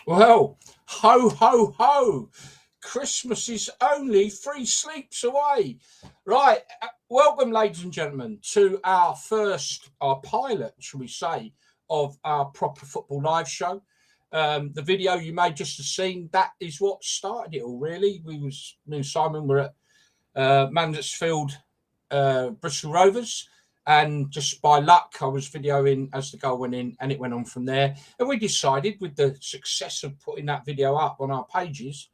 Well, ho, ho, ho. Christmas is only 3 sleeps away. Right. Welcome, ladies and gentlemen, to our pilot, shall we say, of our Proper Football Live show. The video you may just have seen, that is what started it all, really. Me and Simon were at Mansfield, Bristol Rovers. And just by luck, I was videoing as the goal went in, and it went on from there. And we decided, with the success of putting that video up on our pages,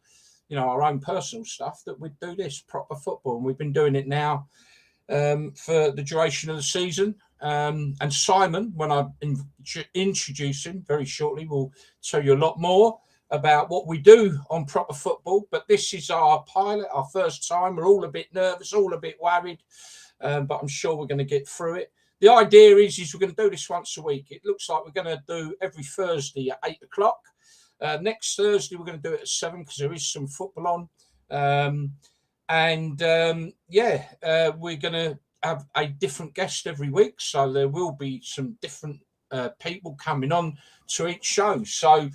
you know, our own personal stuff, that we'd do this proper football. And we've been doing it now for the duration of the season. And Simon, when I introduce him very shortly, will tell you a lot more about what we do on Proper Football. But this is our pilot, our first time. We're all a bit nervous, all a bit worried. But I'm sure we're going to get through it. The idea is we're going to do this once a week. It looks like we're going to do every Thursday at 8 o'clock. Next Thursday, we're going to do it at 7 because there is some football on. We're going to have a different guest every week. So there will be some different people coming on to each show. So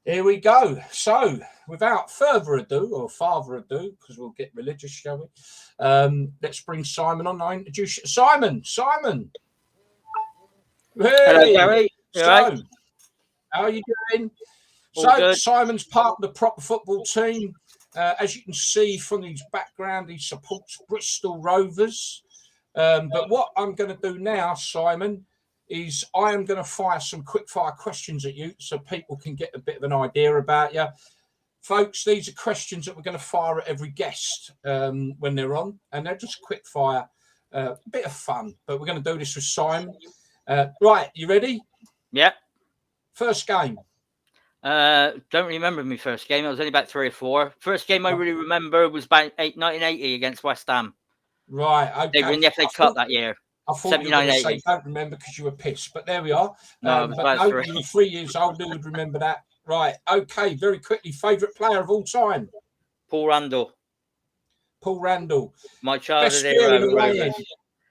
here we go. So without further ado, because we'll get religious, shall we? Let's bring Simon on. I introduce you to Simon. Simon. Hey. Hello, Gary. So, how are you doing? All good. Simon's part of the Proper Football team. As you can see from his background, he supports Bristol Rovers. But what I'm going to do now, Simon, is I am going to fire some quick-fire questions at you so people can get a bit of an idea about you. Folks, these are questions that we're going to fire at every guest when they're on, and they're just quick-fire, a bit of fun. But we're going to do this with Simon. Right, you ready? Yeah. First game. Don't remember my first game. I was only about 3 or 4. First game I really remember was about 1980 against West Ham. Right, okay. They were in the FA Cup that year. I thought you were going to say don't remember because you were pissed, but there we are. No, you were 3 years old. Who would remember that? Right, okay. Very quickly, favourite player of all time? Paul Randall. Paul Randall. My childhood Best beer in the way in.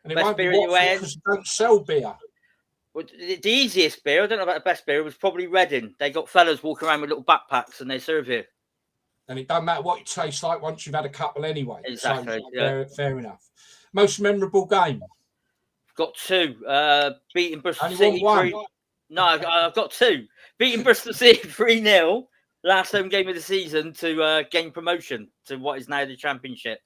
And it Best won't be beer in the way in. because they don't sell beer. Well, the easiest beer, I don't know about the best beer, was probably Reading. They got fellas walking around with little backpacks and they serve you. And it doesn't matter what it tastes like once you've had a couple anyway. Exactly. So, yeah. fair enough. Most memorable game? Got 2. Beating Bristol Only City. won 3... No, I've got 2. Beating Bristol City 3-0. Last home game of the season to gain promotion to what is now the Championship.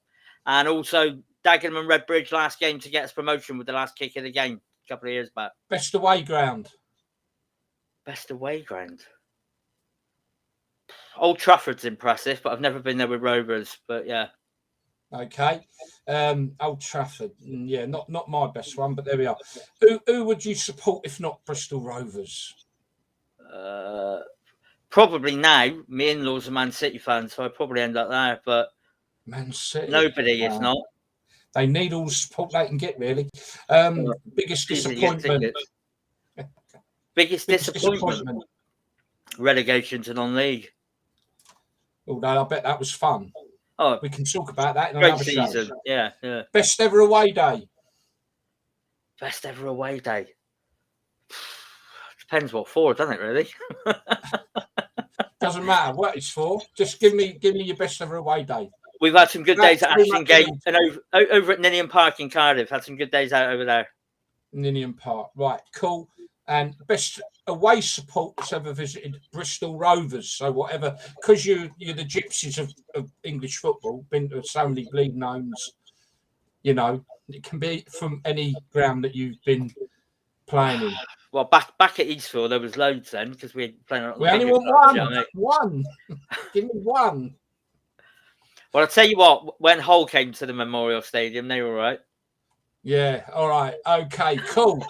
And also Dagenham and Redbridge last game to get us promotion with the last kick of the game a couple of years back. Best away ground? Best away ground? Old Trafford's impressive, but I've never been there with Rovers. But yeah. Okay. Old Trafford. Yeah, not my best one, but there we are. Who would you support if not Bristol Rovers? Probably now. My in-laws are Man City fans, so I'd probably end up there. But Man City. Nobody is not. They need all the support they can get, really. Biggest disappointment. Biggest disappointment. Relegation to non-league. Although I bet that was fun. Oh, we can talk about that in great another season. show. Yeah. Best ever away day. Best ever away day. Depends what for, doesn't it? Really. Doesn't matter what it's for. Just give me your best ever away day. We've had some good days at Very Ashton much Gate indeed. and over at Ninian Park in Cardiff. Had some good days out over there. Ninian Park, right, cool. And best away support that's ever visited Bristol Rovers. So whatever, because you're the gypsies of English football, been to so many bleeding homes, you know, it can be from any ground that you've been playing in. Well, back at Eastville, there was loads then because we had playing on We the only bigger want clubs, one. you know. One. Give me one. Well, I'll tell you what, when Hull came to the Memorial Stadium, they were all right. Yeah, all right. Okay, cool.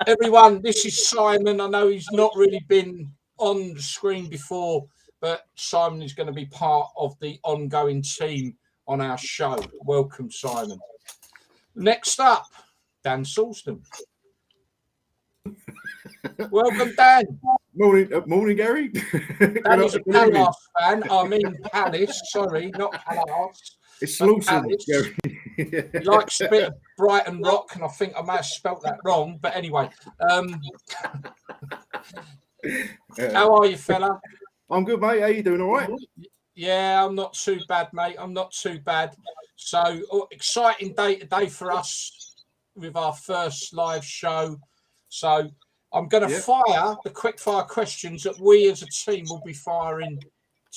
Everyone, this is Simon. I know he's not really been on the screen before, but Simon is going to be part of the ongoing team on our show. Welcome, Simon. Next up, Dan Salisbury. Welcome, Dan. Morning, Gary. Dan is a Palace fan. I mean Palace. Sorry, not Palace. It's Slawson, Gary. He likes a bit of Brighton rock, and I think I may have spelt that wrong. But anyway, how are you, fella? I'm good, mate. How you doing? All right? Yeah, I'm not too bad, mate. I'm not too bad. So, exciting day today for us with our first live show. So, I'm going to fire the quick fire questions that we as a team will be firing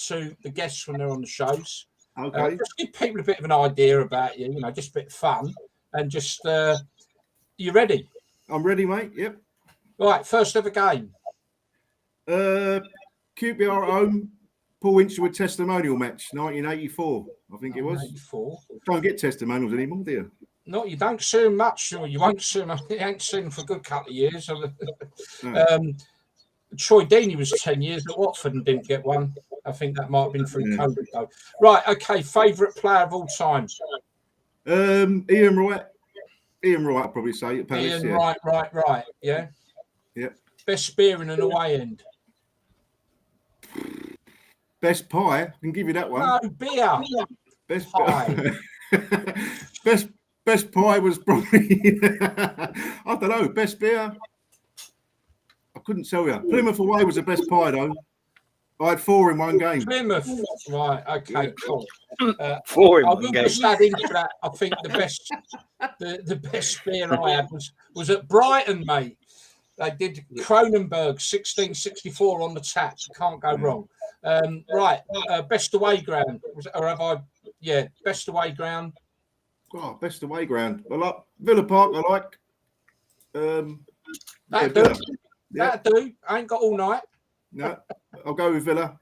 to the guests when they're on the shows. Okay. Just give people a bit of an idea about you, just a bit of fun. And just, you ready? I'm ready, mate. Yep. Right, first ever game. QPR at home, Paul Inchwood testimonial match, 1984, I think it was. 84. Don't get testimonials anymore, do you? No, you don't see them much, or you won't see them. You ain't seen them for a good couple of years. No. Troy Deeney was 10 years at Watford and didn't get one. I think that might have been through COVID, though. Right, okay, favourite player of all time? Ian Wright. Ian Wright, I'd probably say, at Palace. Ian Wright, yeah? Yeah. Best beer in an away end? Best pie, I can give you that one. No, beer. Best pie. Best pie was probably, I don't know, best beer. I couldn't tell you. Plymouth away was the best pie, though. I had 4 in one game. Plymouth, right? Okay, cool. 4 in I one will game. just add into that. I think the best beer I had was at Brighton, mate. They did Kronenberg 1664 on the tap. Can't go wrong. Right, best away ground. Best away ground. Oh, best away ground. I like Villa Park. I like. That'd do. That'd do. I ain't got all night. No, I'll go with Villa.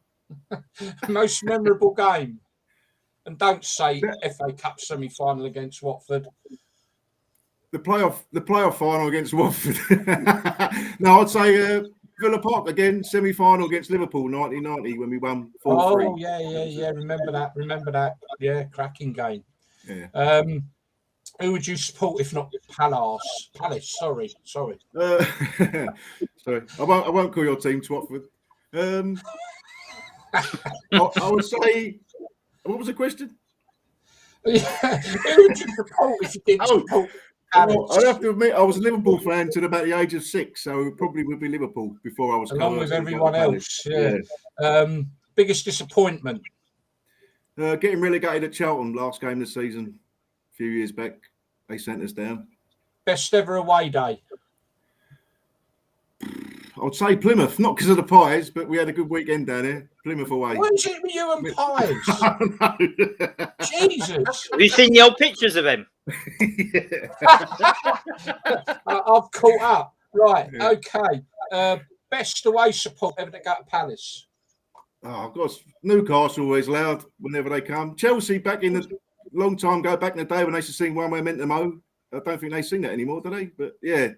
Most memorable game. And don't say FA Cup semi-final against Watford. The playoff final against Watford. No, I'd say Villa Park again, semi-final against Liverpool, 1990 when we won 4-3. Oh yeah. Remember that. Yeah, cracking game. Yeah. Who would you support if not Palace? Sorry. Sorry, I won't call your team to Watford. I would say, what was the question? Who would you support if you didn't support Palace? I have to admit, I was a Liverpool fan till about the age of 6, so it probably would be Liverpool before I was. Along with everyone else, yeah. Biggest disappointment? Getting relegated at Charlton last game of the season, a few years back. They sent us down. Best ever away day? I'd say Plymouth, not because of the pies, but we had a good weekend down there. Plymouth away. When's it with you and pies? Jesus. Have you seen the old pictures of him? I've caught up. Right, okay. Best away support ever to go to Palace? Oh, of course. Newcastle always loud whenever they come. Chelsea back in the long time ago, back in the day when they used to sing One Way Meant to Mo. I don't think they sing that anymore, do they? But yeah.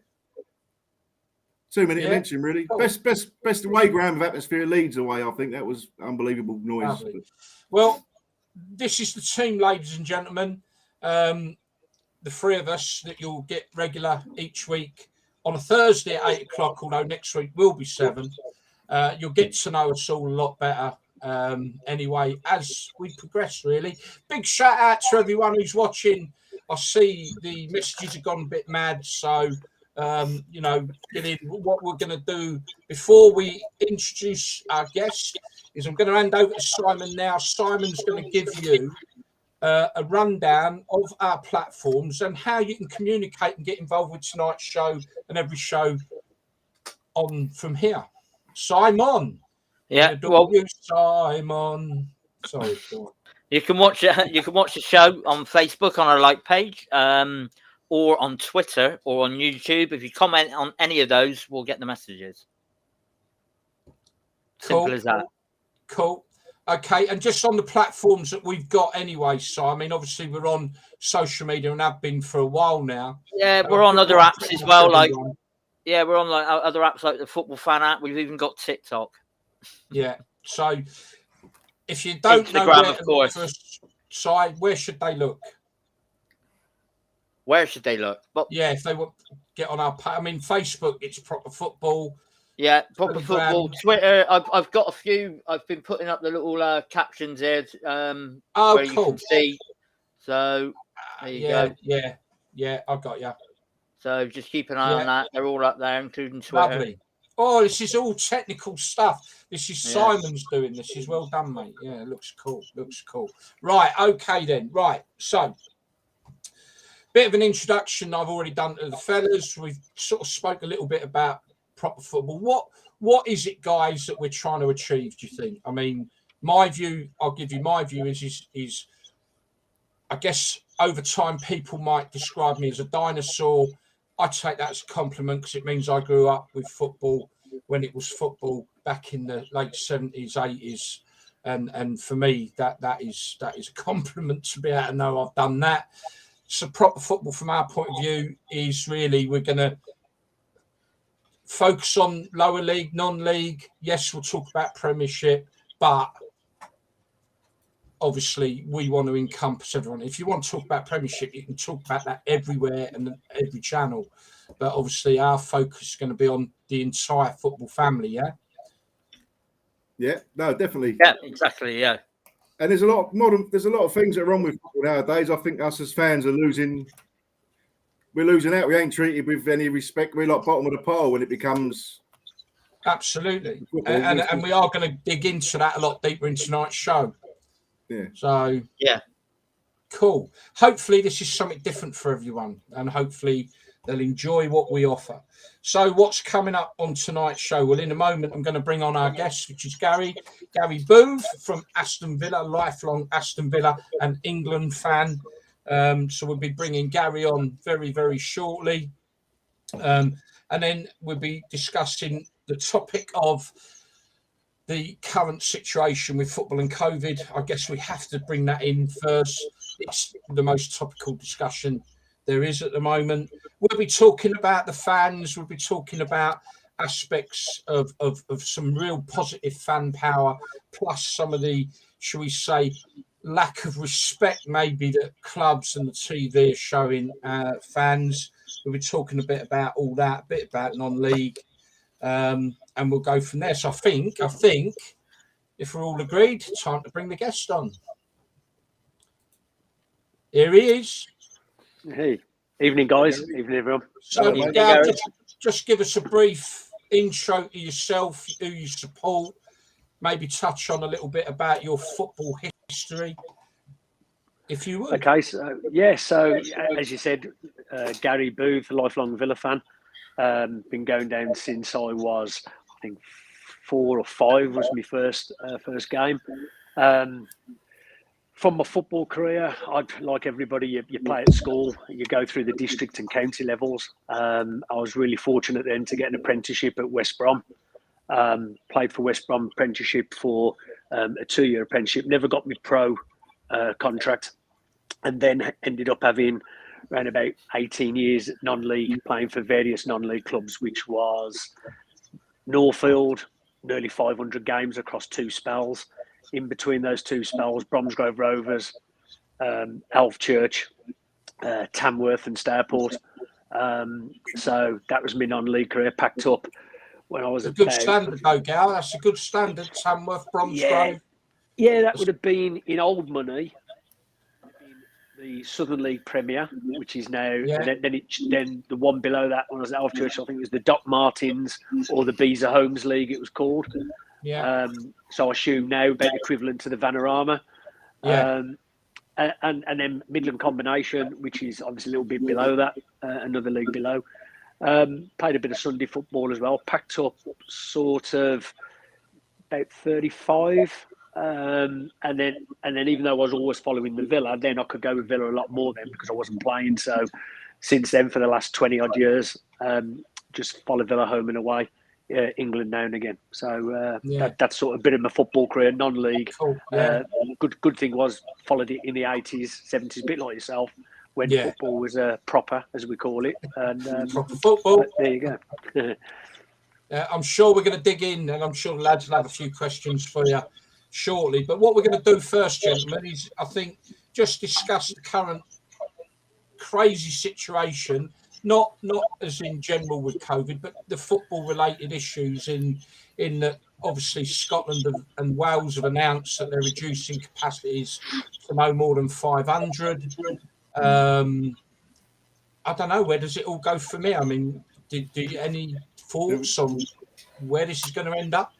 2 minute mention, really. Cool. Best away ground of atmosphere, Leeds away. I think that was unbelievable noise. Well, this is the team, ladies and gentlemen. The 3 of us that you'll get regular each week on a Thursday at 8 o'clock, although next week will be 7. You'll get to know us all a lot better anyway as we progress, really. Big shout out to everyone who's watching. I see the messages have gone a bit mad, so get in. What we're going to do before we introduce our guest is I'm going to hand over to Simon now. Simon's going to give you a rundown of our platforms and how you can communicate and get involved with tonight's show and every show on from here. Simon. Yeah, well, Simon. Sorry, go on. you can watch it. You can watch the show on Facebook on our like page, or on Twitter or on YouTube. If you comment on any of those, we'll get the messages. Simple as that. Cool. Okay, and just on the platforms that we've got anyway, so I mean, obviously we're on social media and have been for a while now. Yeah, we're on other apps as well. We're on like other apps like the Football Fan app. We've even got TikTok. Yeah. So if you don't Instagram, know where of to course. look for, where should they look? Where should they look? But yeah, if they want to get on our page, I mean, Facebook, it's Proper Football. Yeah, Proper Football. Twitter, I've got a few. I've been putting up the little captions there. Where you can see. So there you go. Yeah, I've got you. So just keep an eye on that. They're all up there, including Twitter. Lovely. Oh, this is all technical stuff. This is Simon's doing this. Is well done, mate. Yeah, it looks cool. Right, okay then. Right, so bit of an introduction I've already done to the fellas. We've sort of spoke a little bit about Proper Football. What is it, guys, that we're trying to achieve, do you think? I mean, my view, I'll give you my view is I guess over time people might describe me as a dinosaur. I take that as a compliment because it means I grew up with football when it was football back in the late 70s, 80s. And for me, that is a compliment to be able to know I've done that. So Proper Football from our point of view is really we're going to focus on lower league, non-league. Yes, we'll talk about Premiership, but obviously we want to encompass everyone. If you want to talk about Premiership, you can talk about that everywhere and every channel. But obviously our focus is going to be on the entire football family, yeah? Yeah, no, definitely. Yeah, exactly, yeah. And there's a lot of things that are wrong with football nowadays. I think us as fans are losing. We're losing out. We ain't treated with any respect. We're like bottom of the pile when it becomes. Absolutely. And we are going to dig into that a lot deeper in tonight's show. Yeah. So, yeah. Cool. Hopefully this is something different for everyone and hopefully they'll enjoy what we offer. So what's coming up on tonight's show? Well, in a moment, I'm going to bring on our guest, which is Gary Booth from Aston Villa, lifelong Aston Villa and England fan. So we'll be bringing Gary on very, very shortly. And then we'll be discussing the topic of the current situation with football and COVID. I guess we have to bring that in first. It's the most topical discussion there is at the moment. We'll be talking about the fans. We'll be talking about aspects of some real positive fan power, plus some of the, shall we say, lack of respect maybe that clubs and the TV are showing fans. We'll be talking a bit about all that, a bit about non-league, and we'll go from there. So I think, if we're all agreed, time to bring the guest on. Here he is. Hey, evening, guys. Evening, everyone. So, just give us a brief intro to yourself, who you support, maybe touch on a little bit about your football history, if you would. Okay, so as you said, Gary Booth, a lifelong Villa fan. Been going down since I was, I think, 4 or 5 was my first game. From my football career, like everybody, you play at school, you go through the district and county levels. I was really fortunate then to get an apprenticeship at West Brom. Played for West Brom apprenticeship for a 2-year apprenticeship, never got my pro contract, and then ended up having around about 18 years non-league, playing for various non-league clubs, which was Norfield, nearly 500 games across 2 spells. In between those 2 spells, Bromsgrove Rovers, Elfchurch, Tamworth and Starport. So that was my non-league career, packed up when I was a good standard though, Gal. That's a good standard, Tamworth, Bromsgrove. Yeah, that would have been in old money. The Southern League Premier, which is now, then the one below that when I was at Elfchurch, I think it was the Doc Martins or the Beezer Homes League, it was called. Yeah. So I assume now about equivalent to the Vanarama. Yeah. and then Midland Combination, which is obviously a little bit below that, another league below. Played a bit of Sunday football as well. Packed up sort of about 35. And then even though I was always following the Villa, then I could go with Villa a lot more then because I wasn't playing. So since then, for the last 20 odd years, just follow Villa home and away, England now and again. So that's sort of a bit of my football career, non-league. Cool. Yeah. Good thing was followed it in the 80s, 70s, a bit like yourself, when football was proper, as we call it. And Proper football. There you go. I'm sure we're going to dig in, and I'm sure the lads will have a few questions for you shortly. But what we're going to do first, gentlemen, is I think just discuss the current crazy situation, not as in general with COVID, but the football-related issues in that obviously Scotland and Wales have announced that they're reducing capacities to no more than 500. I don't know, where does it all go from here? I mean, do you any thoughts on where this is going to end up?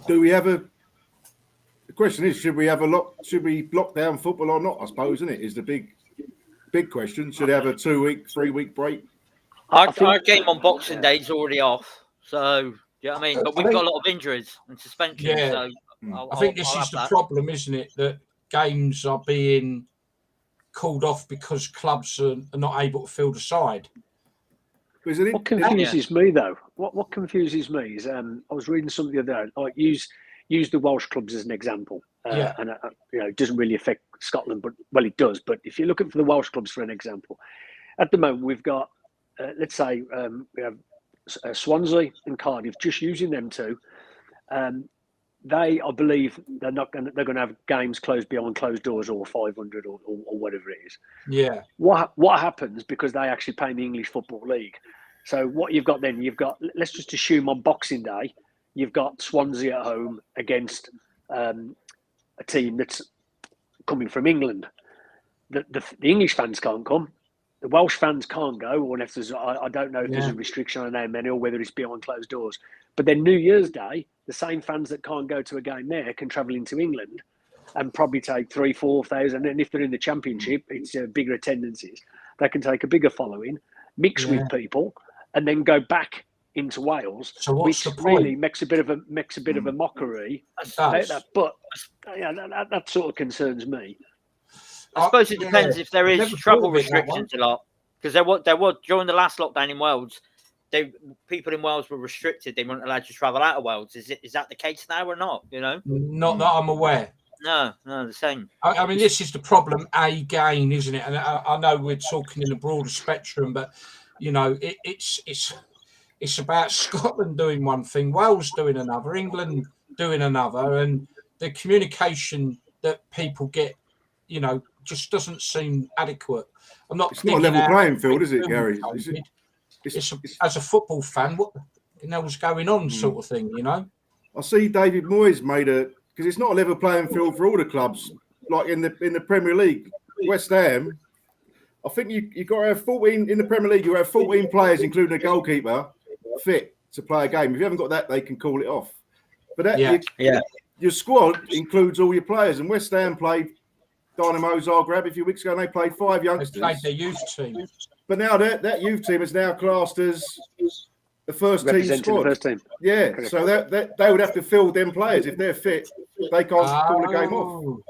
Do we have the question is, should we lock down football or not? I suppose, isn't it? Is the big question. Should they have a 2-week, 3-week break? Our game on Boxing Day is already off, so you know what I mean. But we've got a lot of injuries and suspensions. Yeah. So I think this is the problem, isn't it? That games are being called off because clubs are not able to fill the side. What confuses me though, what confuses me is I was reading something the other day. Like use the Welsh clubs as an example, and it doesn't really affect Scotland, but it does. But if you're looking for the Welsh clubs for an example, at the moment we've got let's say we have Swansea and Cardiff. Just using them two, they, I believe, they're going to have games closed behind closed doors or 500 or whatever it is. Yeah. What happens, because they actually play in the English Football League? So what you've got then, let's just assume on Boxing Day, you've got Swansea at home against a team that's coming from England. The English fans can't come. The Welsh fans can't go, or if there's, I don't know if there's a restriction on how many or whether it's behind closed doors. But then New Year's Day, the same fans that can't go to a game there can travel into England and probably take 3,000-4,000. And if they're in the Championship, it's bigger attendances. They can take a bigger following, mix with people, and then go back into Wales, which really makes a bit of a mockery about that. But that sort of concerns me. I suppose it depends if there is travel restrictions a lot, because there was during the last lockdown in Wales. People in Wales were restricted; they weren't allowed to travel out of Wales. Is that the case now or not? You know, not that I'm aware. No, the same. I mean, this is the problem again, isn't it? And I know we're talking in a broader spectrum, but you know, it's about Scotland doing one thing, Wales doing another, England doing another, and the communication that people get, you know, just doesn't seem adequate. It's not a level playing field, is it, Gary? It's as a football fan, what the hell's going on, sort of thing, you know? I see David Moyes because it's not a level playing field for all the clubs, like in the Premier League. West Ham, I think you got to have 14 in the Premier League. You have 14 players, including a goalkeeper, fit to play a game. If you haven't got that, they can call it off. But your squad includes all your players, and West Ham played Dynamo Zagreb a few weeks ago, and they played 5 youngsters. They played their youth team. But now that youth team is now classed as the first team squad. The first team. Yeah, correct. So that they would have to fill them players. If they're fit, they can't call the game off.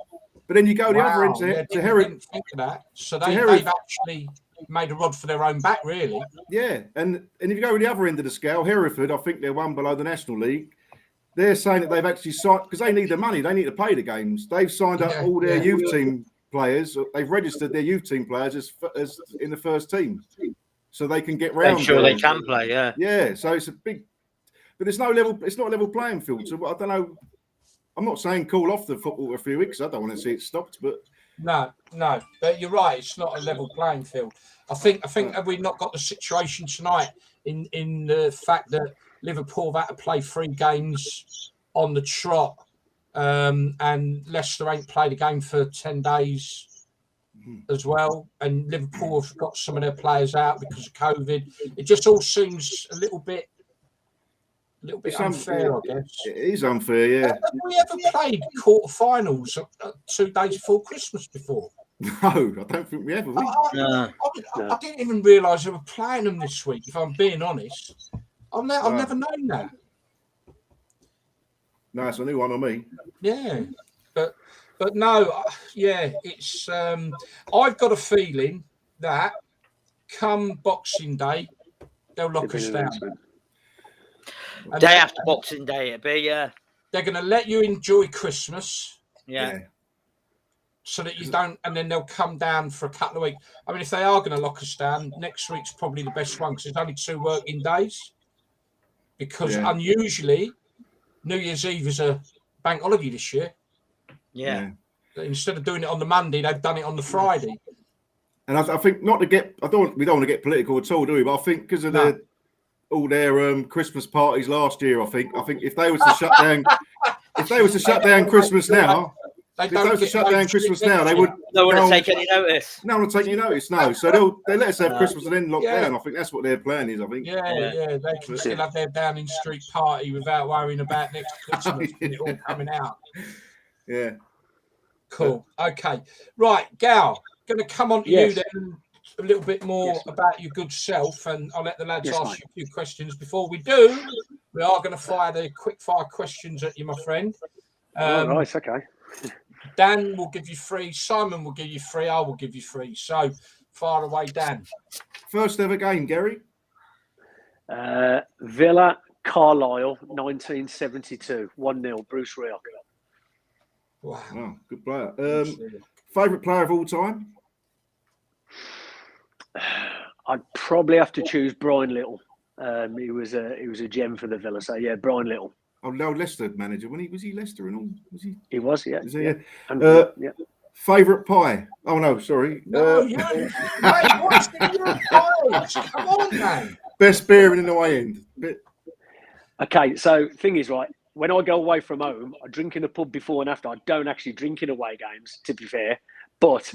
But then you go the other end to Hereford. Think of that. So they've actually made a rod for their own back, really. Yeah, and if you go to the other end of the scale, Hereford, I think they're one below the National League. They're saying that they've actually signed, because they need the money. They need to pay the games. They've signed up all their youth team players. They've registered their youth team players as in the first team, so they can get round. I'm sure they can play. Yeah. So it's a big, but there's no level. It's not a level playing field. So I don't know. I'm not saying call off the football for a few weeks. I don't want to see it stopped. But no. But you're right. It's not a level playing field. I think have we not got the situation tonight in the fact that Liverpool have had to play 3 games on the trot. And Leicester ain't played a game for 10 days as well. And Liverpool have got some of their players out because of COVID. It just all seems a little bit unfair, I guess. It is unfair, yeah. Have we ever played quarterfinals 2 days before Christmas before? No, I don't think we have. We? No. I didn't even realise they were playing them this week. If I'm being honest, I've never known that. No, it's a new one on me. Yeah, but no, yeah, it's. I've got a feeling that come Boxing Day, they'll lock us down. And Day after Boxing Day, it'd be they're going to let you enjoy Christmas. yeah. So that you don't, and then they'll come down for a couple of weeks. I mean, if they are going to lock us down, next week's probably the best one because it's only 2 working days. Because unusually, New Year's Eve is a bank holiday this year. Yeah. Instead of doing it on the Monday, they've done it on the Friday. And I think not to get, we don't want to get political at all, do we? But I think because of all their Christmas parties last year, I think if they was to shut down, Christmas now. If they was to shut down Christmas now, they would. No one would take any notice. No one would take any notice. No, so they let us have Christmas and then lock down. I think that's what their plan is. I think. Yeah. They can still have their Downing Street party without worrying about next Christmas and it all coming out. Yeah. Cool. Okay. Right, Gal. Going to come on to you then a little bit more about your good self, and I'll let the lads ask you a few questions. Before we do, we are going to fire the quick fire questions at you, my friend. Nice. Okay. Dan will give you 3. Simon will give you 3. I will give you 3. So, far away, Dan. First ever game, Gary? Villa, Carlisle, 1972. 1-0, Bruce Rioch. Wow. Good player. Favourite player of all time? I'd probably have to choose Brian Little. He was a gem for the Villa. So, yeah, Brian Little. Oh, no, Leicester manager. Was he Leicester and all? Was he? He was, yeah. Is he? Yeah. Yeah. Favourite pie? Oh no, sorry. No, mate, what's the pies? Come on, man. Best beer in the away end. Okay, so thing is, right, when I go away from home, I drink in the pub before and after. I don't actually drink in away games, to be fair. But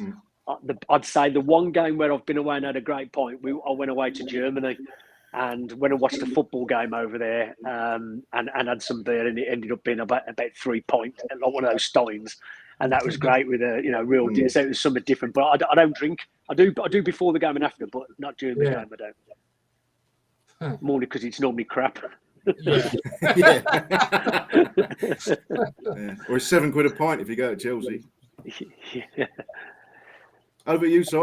I'd say the one game where I've been away and had a great pint, I went away to Germany. And when I watched the football game over there and had some beer, and it ended up being about 3 pints, like one of those steins, and that was great with a real. So it was something different. But I don't drink. I do before the game and after, but not during the game. I don't. More because it's normally crap. Yeah. Or it's £7 a pint if you go to Chelsea. Yeah. Over you, Si.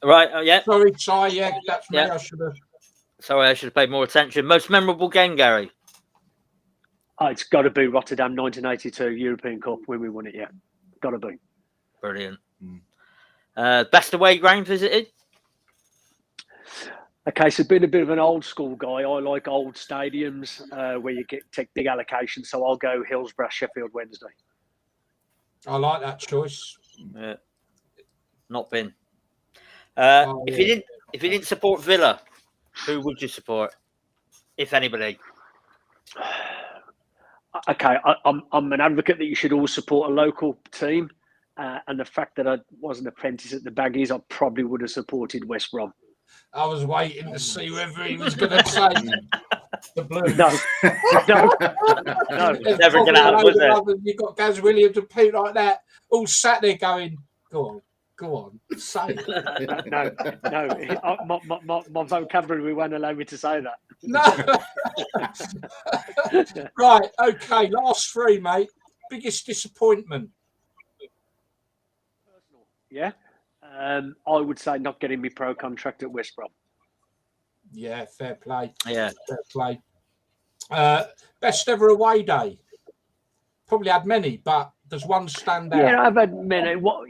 Right. Yeah. Sorry, Si. Yeah, that's me. I should have. Sorry, I should have paid more attention. Most memorable game, Gary? It's got to be Rotterdam 1982 European Cup when we won it, Got to be. Brilliant. Best away ground visited? Okay, so being a bit of an old school guy, I like old stadiums where you take big allocations. So I'll go Hillsborough, Sheffield Wednesday. I like that choice. Yeah. Not been. If you didn't support Villa, who would you support, if anybody? Okay, I'm an advocate that you should all support a local team, and the fact that I was an apprentice at the Baggies, I probably would have supported West Brom. I was waiting to see whether he was going to say the Blues. No. Never going to happen, was it? You've got Gaz Williams and Pete like that, all sat there going, Go on, say it. No. My vocabulary won't allow me to say that. No. Right, okay, last 3, mate. Biggest disappointment? Yeah. I would say not getting me pro contract at West Brom. Yeah, fair play. Yeah. Fair play. Best ever away day? Probably had many, but does one stand out? Yeah, I've had many. What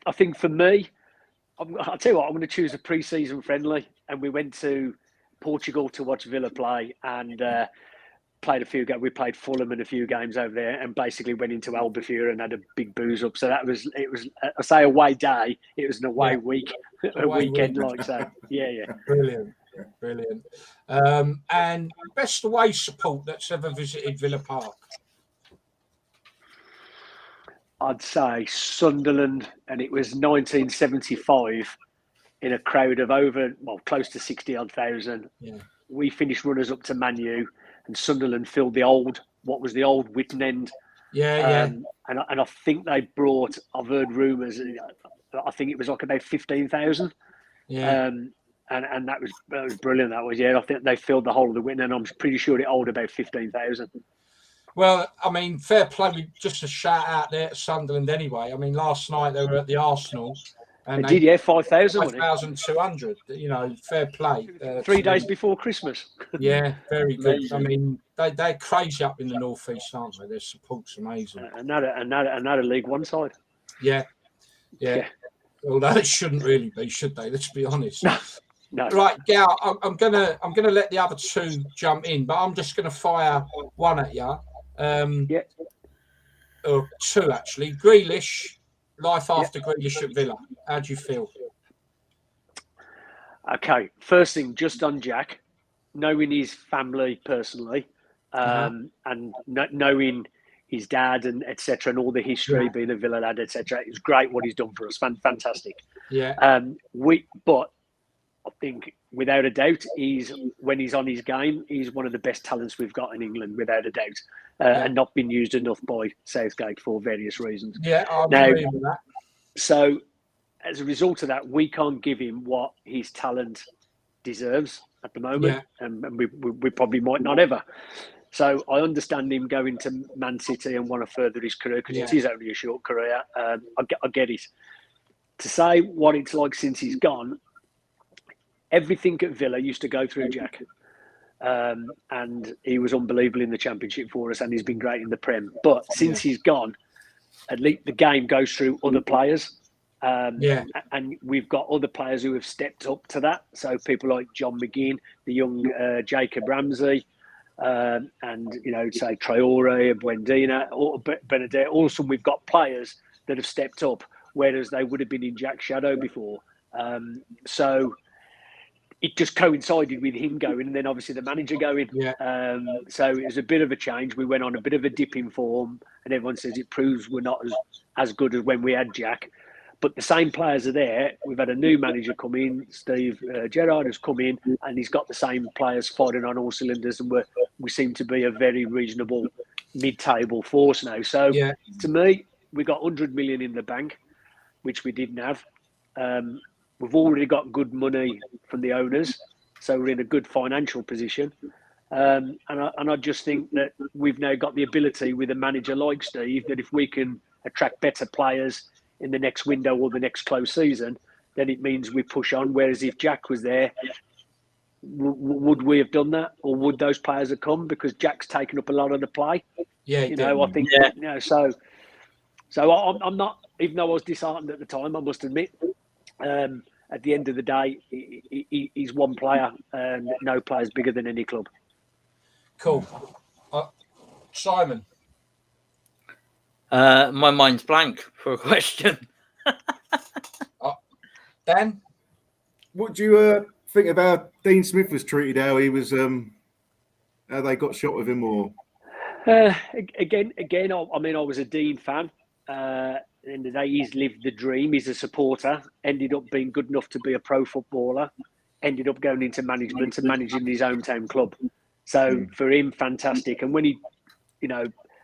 I think for me, I'll tell you what, I'm going to choose a pre-season friendly. And we went to Portugal to watch Villa play and played a few games. We played Fulham in a few games over there and basically went into Albufeira and had a big booze up. So it was, I say away day, it was an away week, a weekend like so. Yeah. Brilliant. And best away support that's ever visited Villa Park? I'd say Sunderland, and it was 1975 in a crowd of close to 60,000. Yeah. We finished runners up to Man U, and Sunderland filled what was the old Witten End, Yeah. And I think they brought. I've heard rumours. I think it was like about 15,000. Yeah. And that was brilliant. That was, yeah. I think they filled the whole of the win, and I'm pretty sure it owed about 15,000. Well, I mean, fair play. Just a shout out there to Sunderland anyway. I mean, last night they were at the Arsenal. And they did, yeah, 5,000. 5,200. You know, fair play. 3 days before Christmas. Yeah, very good. I mean, they're crazy up in the northeast, aren't they? Their support's amazing. Another League One side. Yeah. Although it shouldn't really be, should they? Let's be honest. No. Right, Gal, I'm gonna let the other two jump in, but I'm just gonna fire one at you. Or two actually. Grealish, life after Grealish at Villa. How do you feel? Okay, first thing, just on Jack, knowing his family personally, and knowing his dad and etc. and all the history, being a Villa lad, etc. It's great what he's done for us. Fantastic. Yeah. But I think without a doubt, when he's on his game, he's one of the best talents we've got in England, without a doubt, and not been used enough by Southgate for various reasons. Yeah, I agree with that. So, as a result of that, we can't give him what his talent deserves at the moment, and we probably might not ever. So I understand him going to Man City and want to further his career because it is only a short career. I get it. To say what it's like since he's gone, everything at Villa used to go through Jack. And he was unbelievable in the Championship for us, and he's been great in the Prem. But since he's gone, at least the game goes through other players. And we've got other players who have stepped up to that. So people like John McGinn, the young Jacob Ramsey, and, say Traore, Buendina, or Benedetto. Also, we've got players that have stepped up, whereas they would have been in Jack's shadow before. So it just coincided with him going, and then obviously the manager going. So it was a bit of a change. We went on a bit of a dip in form, and everyone says it proves we're not as good as when we had Jack. But the same players are there. We've had a new manager come in, Gerrard has come in, and he's got the same players firing on all cylinders, and we seem to be a very reasonable mid-table force now. So to me, we got 100 million in the bank, which we didn't have. We've already got good money from the owners, so we're in a good financial position. And I just think that we've now got the ability with a manager like Steve that if we can attract better players in the next window or the next close season, then it means we push on. Whereas if Jack was there, would we have done that, or would those players have come? Because Jack's taken up a lot of the play. I think. So I'm not, even though I was disheartened at the time, I must admit. At the end of the day, he's one player, and no player's bigger than any club. Cool. Simon. My mind's blank for a question. Dan? What do you think about Dean Smith was treated? How he was? How they got shot with him? Or again, I mean, I was a Dean fan. At the end of the day, he's lived the dream. He's a supporter. Ended up being good enough to be a pro footballer. Ended up going into management and managing his hometown club. So for him, fantastic. And when he,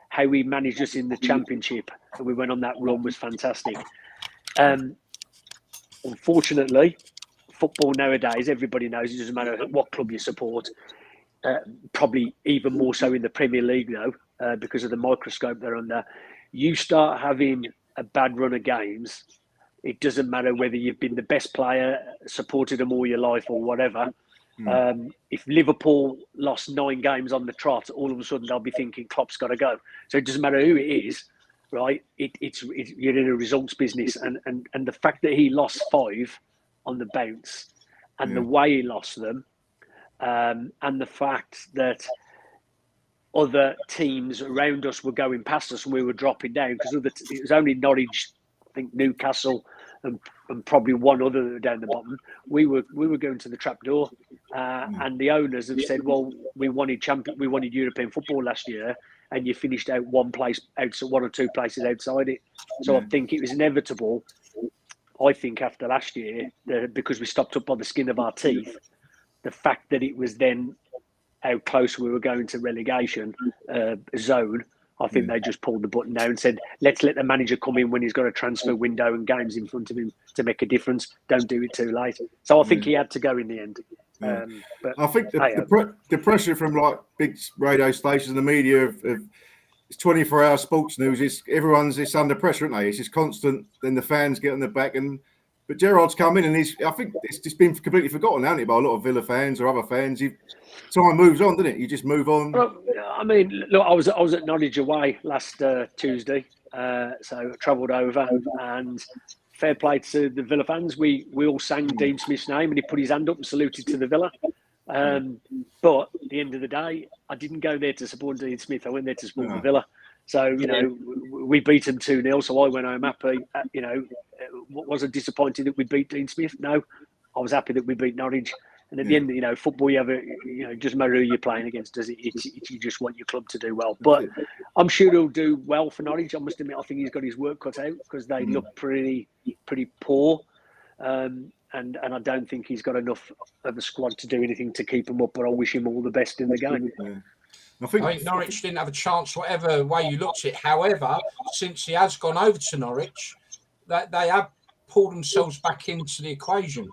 how he managed us in the Championship and we went on that run was fantastic. Unfortunately, football nowadays, everybody knows it doesn't matter what club you support. Probably even more so in the Premier League, though, because of the microscope they're under. You start having a bad run of games, it doesn't matter whether you've been the best player, supported them all your life or whatever. If Liverpool lost 9 games on the trot, all of a sudden they'll be thinking Klopp's got to go. So it doesn't matter who it is, right? It's you're in a results business, and the fact that he lost 5 on the bounce, and the way he lost them, and the fact that other teams around us were going past us and we were dropping down because it was only Norwich, I think Newcastle, and probably one other down the bottom. We were going to the trapdoor, and the owners have said, "Well, we wanted European football last year, and you finished out one or two places outside it." So I think it was inevitable. I think after last year, because we stopped up by the skin of our teeth, the fact that it was then how close we were going to relegation zone I think they just pulled the button now and said, let's let the manager come in when he's got a transfer window and games in front of him to make a difference. Don't do it too late. So I think he had to go in the end. Yeah. But I think the pressure from like big radio stations and the media of it's 24-hour sports news. It's under pressure, isn't they? It's just constant. Then the fans get on the back, but Gerrard's come in and I think it's just been completely forgotten, hasn't it, by a lot of Villa fans or other fans. Time moves on, doesn't it? You just move on. Well, I mean, look, I was at Norwich away last Tuesday, so I travelled over, and fair play to the Villa fans. We all sang Dean Smith's name, and he put his hand up and saluted to the Villa. But at the end of the day, I didn't go there to support Dean Smith. I went there to support the Villa. So, we beat them 2-0, so I went home happy. Was it disappointing that we beat Dean Smith? No. I was happy that we beat Norwich. And at the end, football, you have just matter who you're playing against, does it? You just want your club to do well. But I'm sure he'll do well for Norwich. I must admit, I think he's got his work cut out because they look pretty poor. And I don't think he's got enough of a squad to do anything to keep him up, but I wish him all the best in the game. Yeah. I think Norwich didn't have a chance, whatever way you looked at it. However, since he has gone over to Norwich, they have pulled themselves back into the equation.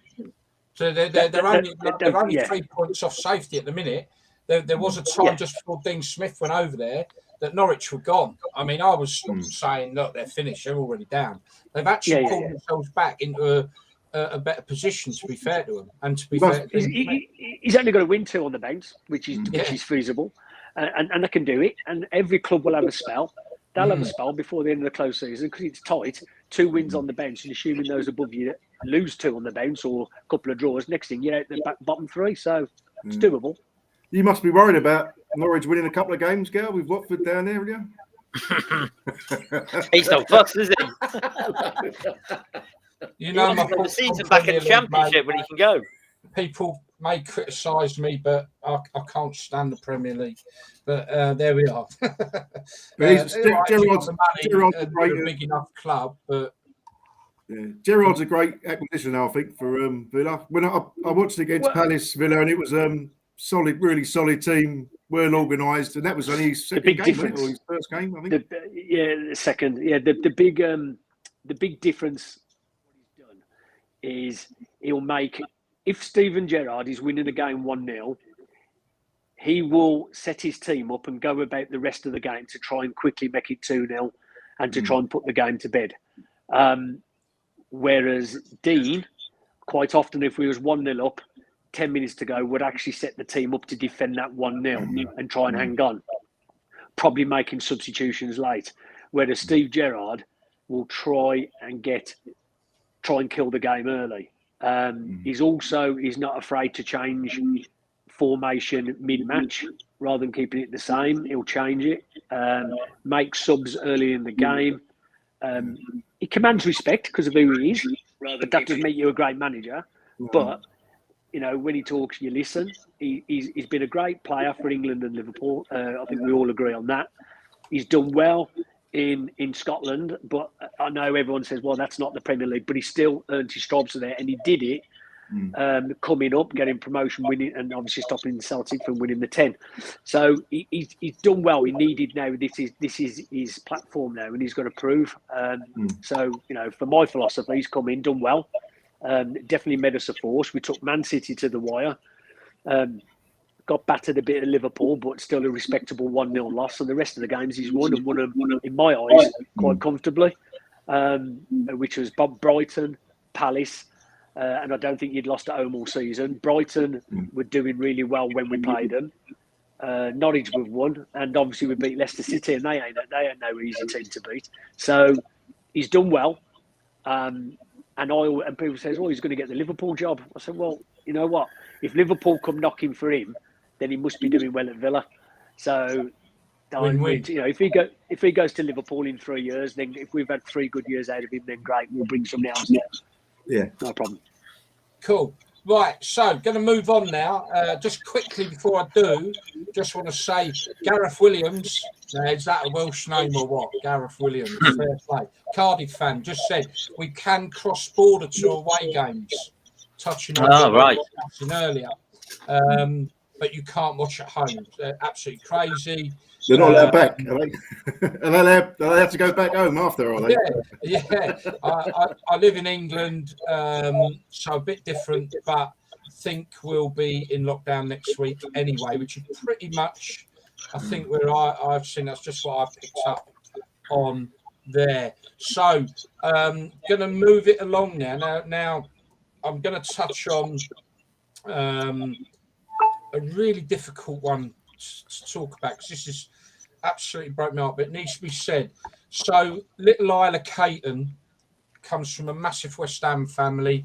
So they're only 3 points off safety at the minute. There was a time just before Dean Smith went over there that Norwich were gone. I mean, I was saying, look, they're finished. They're already down. They've actually pulled themselves back into a better position, to be fair to them. And to be fair, he's only got to win 2 on the bounce, which is feasible. And they can do it. And every club will have a spell. They'll have a spell before the end of the close season because it's tight. 2 wins on the bench, and assuming those above you lose 2 on the bounce or a couple of draws, next thing you're out the bottom 3. So it's doable. You must be worried about Norwich winning a couple of games, Gal, with Watford down there, yeah? He's not fussed, is he? The season back in the Championship when he can go. People may criticise me, but I can't stand the Premier League. But there we are. Gerrard's a big enough club, but Gerrard's a great acquisition now, I think, for Villa. When I watched against Palace Villa, and it was solid, really solid team, well organised, and that was only his second game, wasn't it? Or his first game, I think. The second. Yeah, the big difference what he's done is he'll make. If Steven Gerrard is winning a game 1-0, he will set his team up and go about the rest of the game to try and quickly make it 2-0 and to try and put the game to bed. Whereas Dean, quite often, if we was 1-0 up, 10 minutes to go, would actually set the team up to defend that 1-0 and try and hang on, probably making substitutions late. Whereas Steve Gerrard will try and kill the game early. He's not afraid to change formation mid-match rather than keeping it the same. He'll change it, make subs early in the game. He commands respect because of who he is, but that doesn't make you a great manager. But when he talks, you listen. He's been a great player for England and Liverpool. I think we all agree on that. He's done well in Scotland, but I know everyone says, well, that's not the Premier League, but he still earned his stripes there, and he did it coming up, getting promotion, winning, and obviously stopping Celtic from winning the 10. So he's done well. He needed now. This is his platform now, and he's got to prove. So for my philosophy, he's come in, done well. Definitely made us a force. We took Man City to the wire. Got battered a bit at Liverpool, but still a respectable 1-0 loss. And the rest of the games he's won them, in my eyes, quite comfortably, which was Brighton, Palace, and I don't think you'd lost at home all season. Brighton were doing really well when we played them. Norwich we've won, and obviously we beat Leicester City, and they ain't no easy team to beat. So he's done well. And people say, he's going to get the Liverpool job. I said, well, you know what? If Liverpool come knocking for him, then he must be doing well at Villa. So, if he goes to Liverpool in 3 years, then if we've had 3 good years out of him, then great, we'll bring some else. Yeah, no problem. Cool. Right, so going to move on now. Just quickly before I do, just want to say Gareth Williams. Is that a Welsh name or what? Gareth Williams, fair play. Cardiff fan just said we can cross border to away games. Touching on right earlier. but you can't watch at home. They're absolutely crazy. They're not allowed back, are they? Are they have to go back home after, are they? Yeah. I live in England, so a bit different, but think we'll be in lockdown next week anyway, which is pretty much, I think, where I've seen. That's just what I picked up on there. So, going to move it along now. Now, I'm going to touch on a really difficult one to talk about, because this is absolutely broke me up, but it needs to be said. So, little Isla Caton comes from a massive West Ham family.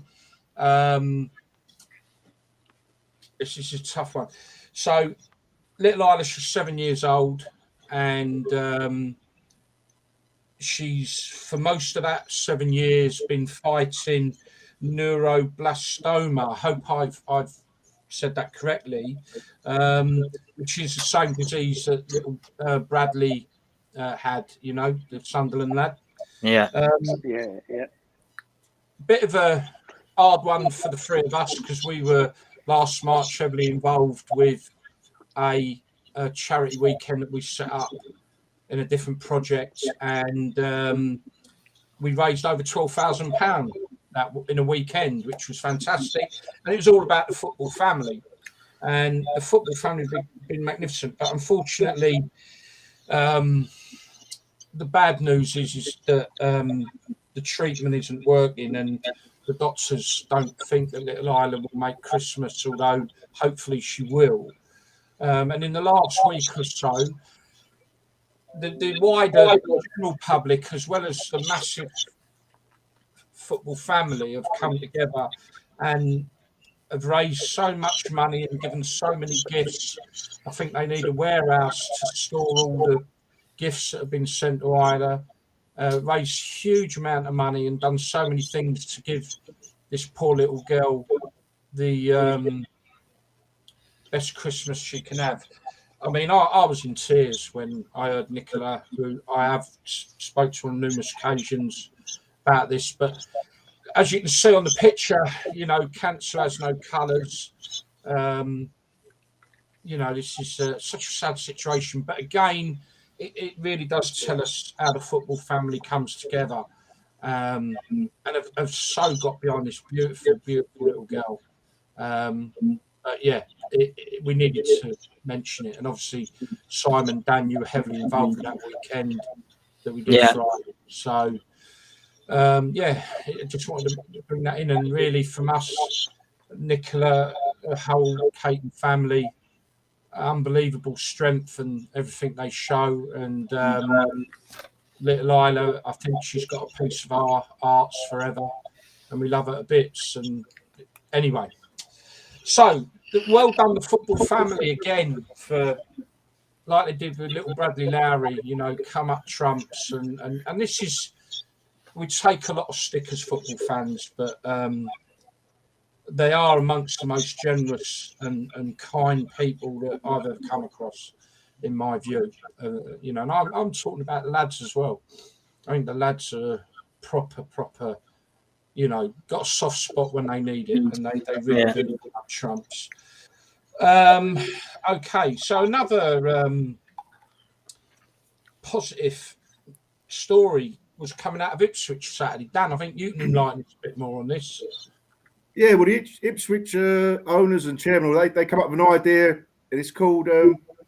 This is a tough one. So, little Isla, she's 7 years old, and she's, for most of that 7 years, been fighting neuroblastoma. I hope I've said that correctly, which is the same disease that little Bradley had, you know, the Sunderland lad. Yeah. Bit of a hard one for the three of us, because we were last March heavily involved with a charity weekend that we set up in a different project, and we raised over £12,000 that in a weekend, which was fantastic. And it was all about the football family, and the football family has been magnificent. But unfortunately, the bad news is that the treatment isn't working, and the doctors don't think that little Isla will make Christmas, although hopefully she will. And in the last week or so, the wider general public, as well as the massive football family, have come together and have raised so much money and given so many gifts. I think they need a warehouse to store all the gifts that have been sent to Isla. Raised huge amount of money and done so many things to give this poor little girl the best Christmas she can have. I mean, I was in tears when I heard Nicola, who I have spoke to on numerous occasions about this. But as you can see on the picture, you know, cancer has no colours. You know, this is such a sad situation. But again, it really does tell us how the football family comes together, and have so got behind this beautiful, beautiful little girl. But yeah, we needed to mention it. And obviously, Simon, Dan, you were heavily involved in that weekend that we did Friday. So, yeah, I just wanted to bring that in. And really, from us, Nicola, the whole Caton family, unbelievable strength and everything they show. And little Isla, I think she's got a piece of our hearts forever, and we love her to bits. And anyway, so well done the football family again for, like they did with little Bradley Lowry, you know, come up trumps. And this is, we take a lot of stick as football fans, but they are amongst the most generous and kind people that I've ever come across, in my view. You know, and I'm talking about the lads as well. I think the lads are proper, you know, got a soft spot when they need it, and they really do up trumps. Okay, so another positive story was coming out of Ipswich Saturday. Dan, I think you can enlighten us a bit more on this. Yeah, well, the Ipswich owners and chairman, they come up with an idea, and it's called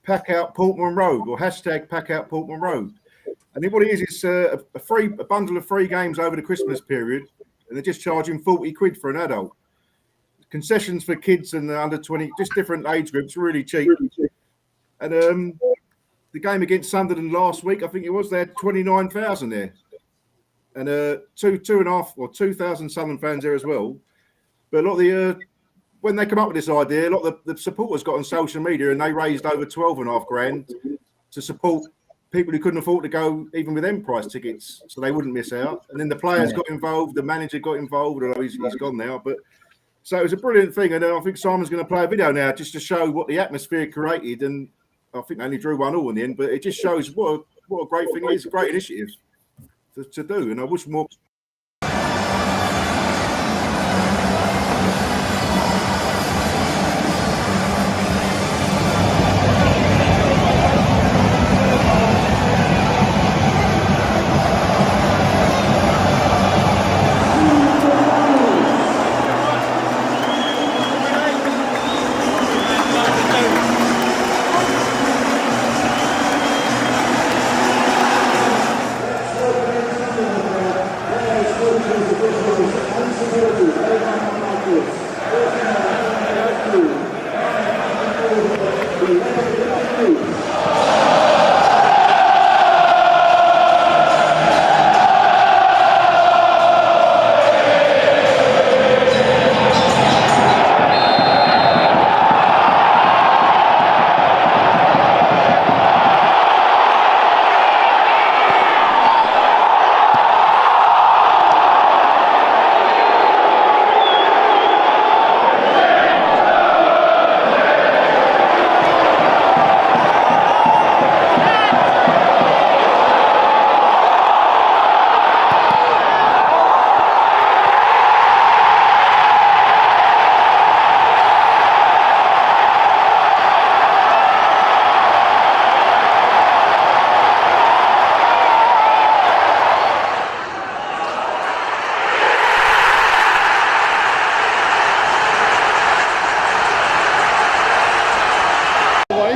Pack Out Portman Road, or hashtag Pack Out Portman Road. And then what it is, it's a bundle of free games over the Christmas period, and they're just charging £40 for an adult. Concessions for kids and under 20, just different age groups, really cheap. And the game against Sunderland last week, I think it was, they had 29,000 there. And 2,000 Sunderland fans there as well. But a lot of the, when they come up with this idea, a lot of the supporters got on social media, and they raised over 12.5 grand to support people who couldn't afford to go even with them price tickets, so they wouldn't miss out. And then the players got involved, the manager got involved, although he's gone now. But so it was a brilliant thing. And I think Simon's going to play a video now just to show what the atmosphere created. And I think they only drew 1-1 in the end, but it just shows what a great thing it is, a great initiative to do. And I wish more.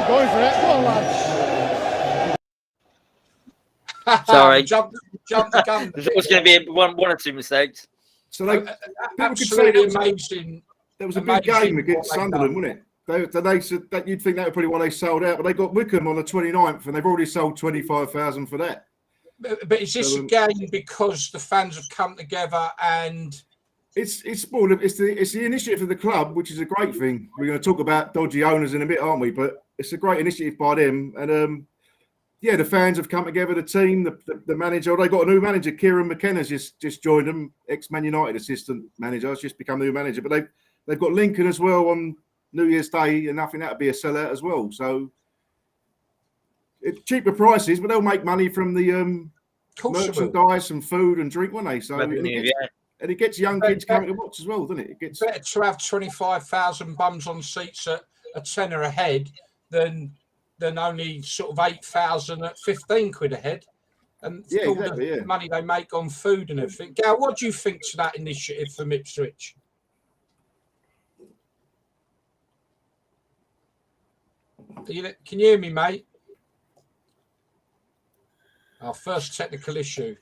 Going for it. Come on, lads. Sorry. Jump the gun. There's always going to be one or two mistakes. So they, Absolutely amazing. There was a big game against Sunderland, wasn't it? They said that you'd think that was probably why they sold out, but they got Wickham on the 29th, and they've already sold 25,000 for that. But is this a game because the fans have come together and it's the initiative of the club, which is a great thing. We're going to talk about dodgy owners in a bit, aren't we? But it's a great initiative by them, and the fans have come together. The team, the manager, they got a new manager. Kieran McKenna's just joined them, ex-Man United assistant manager. Has just become the new manager, but they've got Lincoln as well on New Year's Day, and I think that'll be a sellout as well. So it's cheaper prices, but they'll make money from the merchandise and food and drink, won't they? So and it gets young kids coming to watch as well, doesn't it? It gets better to have 25,000 bums on seats at a tenner a head than only sort of 8,000 at 15 quid a head, and all the money they make on food and everything. Gal, what do you think to that initiative from Ipswich? Can you hear me, mate? Our first technical issue.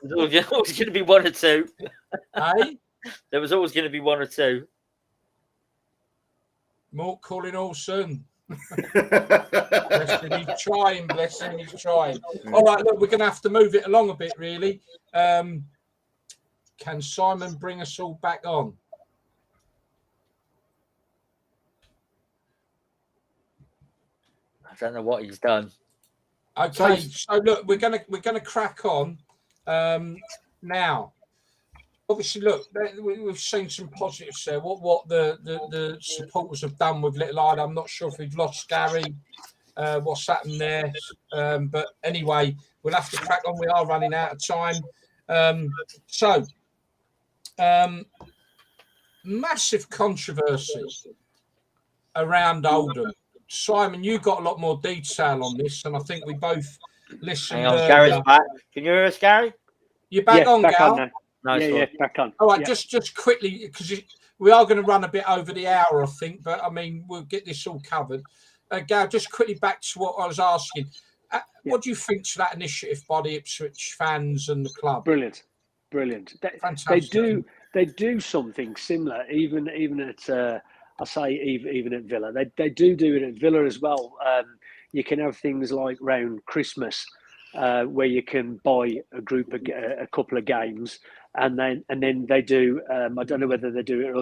There's always going to be one or two. Hey? There was always going to be one or two. Mort calling Olsen. Bless him, he's trying. Bless him, he's trying. All right, look, we're going to have to move it along a bit, really. Can Simon bring us all back on? I don't know what he's done. Okay, so look, we're gonna crack on now. Obviously, look, we've seen some positives there. What the supporters have done with Little Isla. I'm not sure if we've lost Gary. What's happened there? But anyway, we'll have to crack on. We are running out of time. Massive controversy around Oldham. Simon, you got a lot more detail on this, and I think we both listened. Hang on, Gary's back. Can you hear us, Gary? You're back on, back Gal? on now. Back on. All right, just quickly, because we are going to run a bit over the hour, I think, but I mean, we'll get this all covered. Gal, just quickly back to what I was asking. What do you think to that initiative by the Ipswich fans and the club? Brilliant. They do something similar, even at. I say even at Villa, they do it at Villa as well. You can have things like round Christmas where you can buy a couple of games, and then they do. I don't know whether they do it at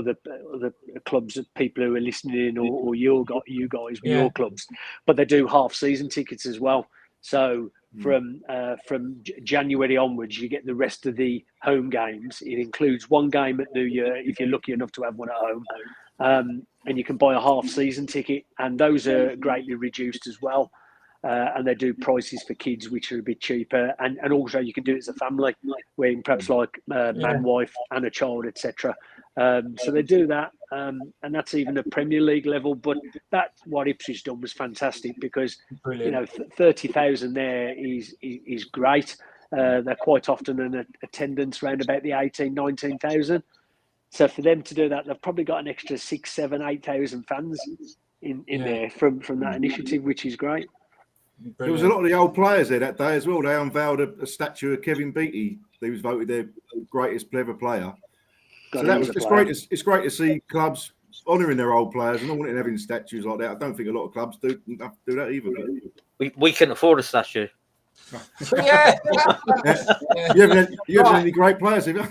other clubs, people who are listening in, or you guys with your clubs, but they do half season tickets as well. So from January onwards, you get the rest of the home games. It includes one game at New Year if you're lucky enough to have one at home. And you can buy a half-season ticket, and those are greatly reduced as well. And they do prices for kids, which are a bit cheaper. And also you can do it as a family, where you can perhaps like man, wife, and a child, etc. So they do that, and that's even at Premier League level. But that what Ipswich done was fantastic, because 30,000 there is great. They're quite often an attendance around about the 19,000. So for them to do that, they've probably got an extra 6,000, 7,000, 8,000 fans in there from that initiative, which is great. Brilliant. There was a lot of the old players there that day as well. They unveiled a statue of Kevin Beattie. He was voted their greatest clever player. So that was it's great to see clubs honouring their old players and all and having statues like that. I don't think a lot of clubs do that either. We couldn't afford a statue. Yeah. You haven't had any great players, have you?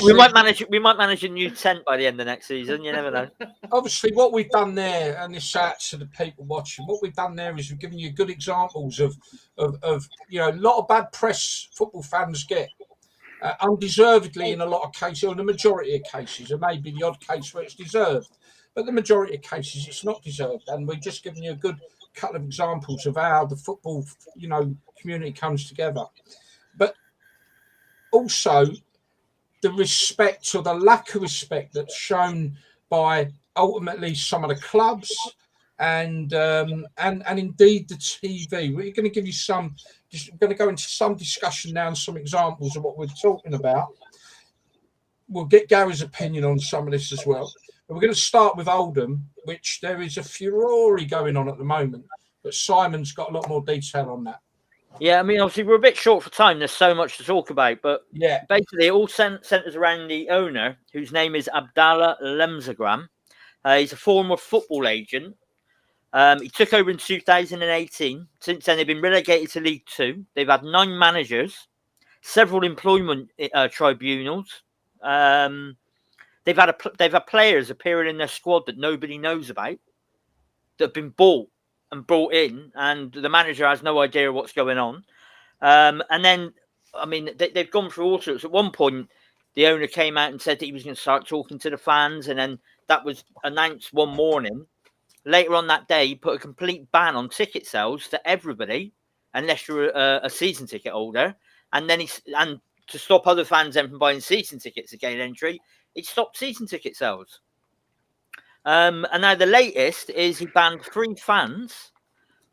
We might manage a new tent by the end of next season. You never know. Obviously, what we've done there, and this out to the people watching, what we've done there is we've given you good examples of a lot of bad press football fans get. Undeservedly in a lot of cases, or the majority of cases, there may be the odd case where it's deserved, but the majority of cases it's not deserved. And we've just given you a good couple of examples of how the football, community comes together. But also the respect or the lack of respect that's shown by ultimately some of the clubs and indeed the TV. We're going to give you I'm going to go into some discussion now and some examples of what we're talking about. We'll get Gary's opinion on some of this as well. But we're going to start with Oldham, which there is a furore going on at the moment. But Simon's got a lot more detail on that. Yeah, I mean, obviously, we're a bit short for time. There's so much to talk about. But yeah, basically, it all centres around the owner, whose name is Abdallah Lemzagram. He's a former football agent. He took over in 2018. Since then, they've been relegated to League Two. They've had 9 managers, several employment tribunals. They've had players appearing in their squad that nobody knows about, that have been bought in, and the manager has no idea what's going on. And then, I mean, they've gone through all sorts. At one point, the owner came out and said that he was going to start talking to the fans, and then that was announced one morning. Later on that day, he put a complete ban on ticket sales to everybody, unless you're a season ticket holder. And then to stop other fans then from buying season tickets to gain entry, he stopped season ticket sales. And now the latest is he banned 3 fans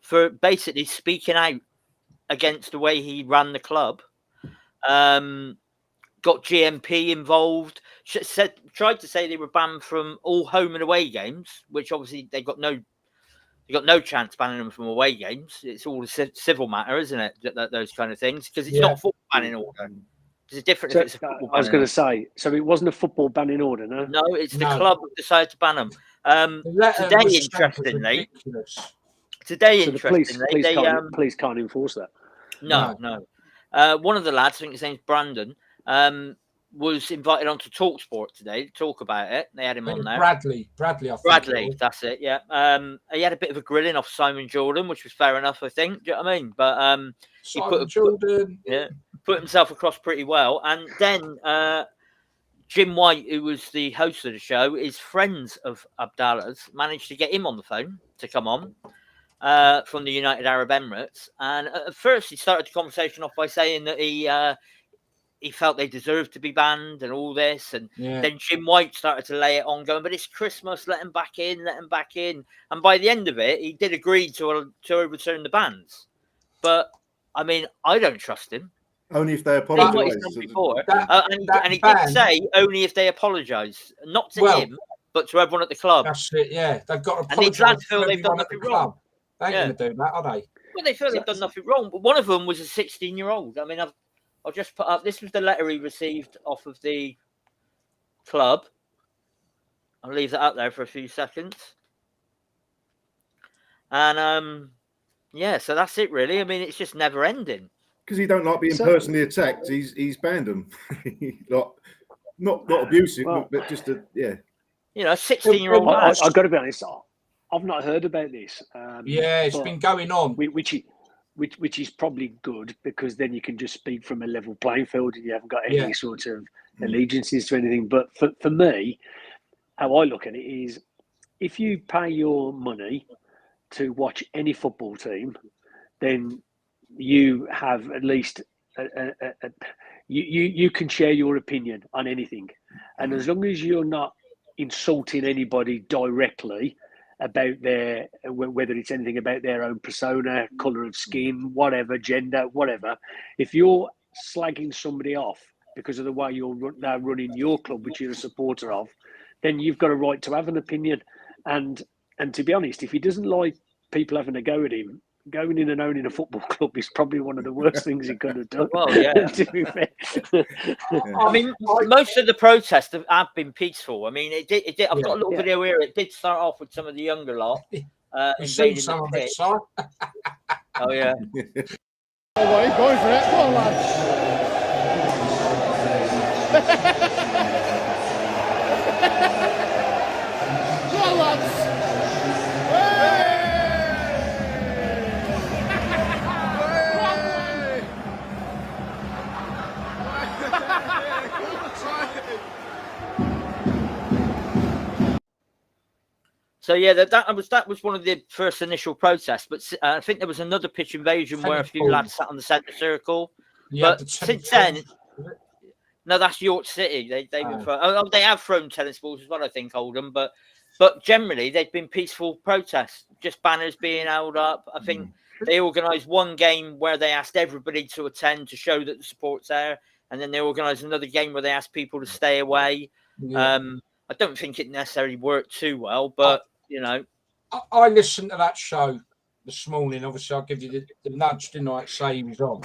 for basically speaking out against the way he ran the club. Got GMP involved. Tried to say they were banned from all home and away games, which obviously they got no chance banning them from away games. It's all a civil matter, isn't it? Those kind of things, because it's not football banning order. It's different. If it's a football I was going to say, so it wasn't a football banning order, no? No, it's the club that decided to ban them. Today, interestingly, the police can't enforce that. No. One of the lads, I think his name's Brandon, was invited on to TalkSport today to talk about it. They had him on there. Bradley, that's it. Yeah. He had a bit of a grilling off Simon Jordan, which was fair enough, I think. Do you know what I mean? But he put himself across pretty well. And then Jim White, who was the host of the show, is friends of Abdallah's, managed to get him on the phone to come on from the United Arab Emirates. And at first, he started the conversation off by saying that he felt they deserved to be banned and all this. And then Jim White started to lay it on, going, but it's Christmas, let him back in. And by the end of it, he did agree to overturn the bans. But, I mean, I don't trust him. Only if they apologise. And he did say only if they apologise. Not to him, but to everyone at the club. That's it, yeah. They've got to apologise. And these lads feel they've done nothing wrong. They ain't going to do that, are they? Well, they feel they've done nothing wrong. But one of them was a 16-year-old. I mean, I'll just put up, this was the letter he received off of the club. I'll leave that up there for a few seconds. And, so that's it, really. I mean, it's just never ending. Because he don't like being personally attacked, he's banned them. not abusive, but just a 16-year-old. I've got to be honest, I've not heard about this. It's been going on, which is probably good, because then you can just speak from a level playing field and you haven't got any sort of allegiances to anything. But for me, how I look at it is, if you pay your money to watch any football team, then you have at least you can share your opinion on anything, and as long as you're not insulting anybody directly about their, whether it's anything about their own persona, colour of skin, whatever, gender, whatever, if you're slagging somebody off because of the way they're running your club, which you're a supporter of, then you've got a right to have an opinion. And to be honest, if he doesn't like people having a go at him, going in and owning a football club is probably one of the worst things he could have done. Well, yeah. To be fair. I mean, most of the protests have been peaceful. I mean, it did. I've got a little video here. It did start off with some of the younger lot invading the pitch. Oh yeah. Oh, well, he's going for it. Come on, lads. Come on, lads. So yeah, that was one of the first initial protests. But I think there was another pitch invasion where a few lads sat on the centre circle. Yeah, but since then, no, that's York City. They have thrown tennis balls as well, I think, Oldham. But generally they've been peaceful protests, just banners being held up. I think they organised one game where they asked everybody to attend to show that the support's there, and then they organised another game where they asked people to stay away. Yeah. I don't think it necessarily worked too well, but you know, I listened to that show this morning. Obviously, I'll give you the nudge, didn't I? Say he was on.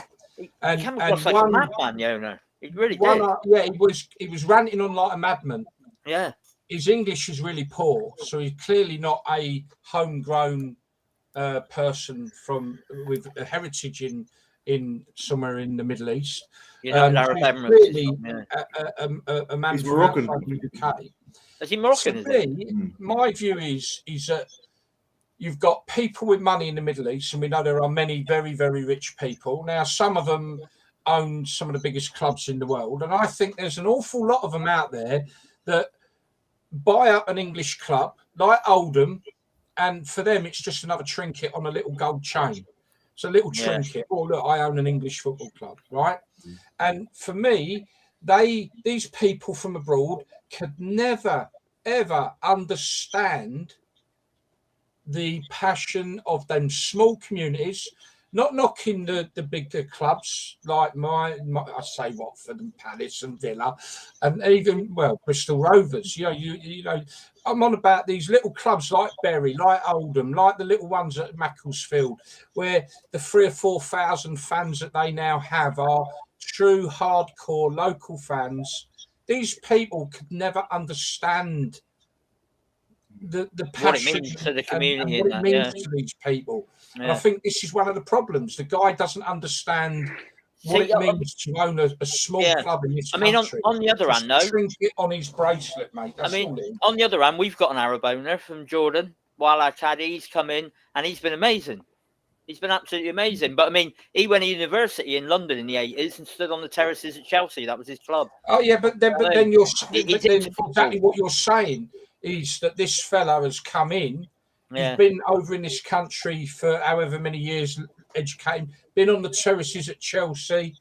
And he came across like a madman, the owner. He really did. Yeah, he was ranting on like a madman. Yeah. His English is really poor, so he's clearly not a homegrown person with a heritage in somewhere in the Middle East. You know, Arab Emirates. Really a man from Moroccan. The UK. Is he Moroccan? My view is that you've got people with money in the Middle East, and we know there are many very, very rich people. Now, some of them own some of the biggest clubs in the world, and I think there's an awful lot of them out there that buy up an English club like Oldham, and for them it's just another trinket on a little gold chain. It's a little trinket. Oh, look, I own an English football club, right? And for me, these people from abroad could never, ever understand the passion of them small communities, not knocking the bigger clubs like I say Watford and Palace and Villa, and even Bristol Rovers. You know, I'm on about these little clubs like Bury, like Oldham, like the little ones at Macclesfield, where the 3,000 or 4,000 fans that they now have are true hardcore local fans. These people could never understand the passion, what it means to the community, and what it means to these people. Yeah. And I think this is one of the problems. The guy doesn't understand what it means to own a small club in this country. I mean, on the other hand, though, trinket on his bracelet, mate. That's on the other hand, we've got an Arab owner from Jordan, Wala Tadi. He's come in and he's been amazing. He's been absolutely amazing. But I mean, he went to university in London in the 80s and stood on the terraces at Chelsea. That was his club. Oh yeah, but then exactly what you're saying is that this fella has come in. He's been over in this country for however many years, educating, been on the terraces at Chelsea.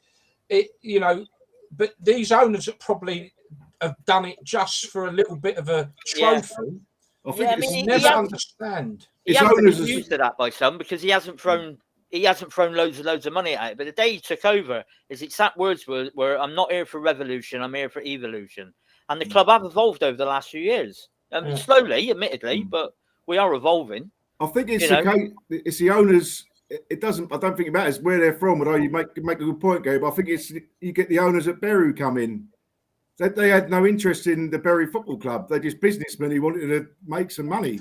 But these owners that probably have done it just for a little bit of a trophy. I think never understand. He hasn't been used to that by some because he hasn't thrown loads of money at it. But the day he took over, his exact words were "I'm not here for revolution, I'm here for evolution." And the club have evolved over the last few years. Slowly, admittedly, but we are evolving. I think it's the owners. It doesn't. I don't think it matters where they're from. Although you make a good point, Gabe. I think you get the owners at Bury come in. They had no interest in the Bury Football Club. They're just businessmen who wanted to make some money.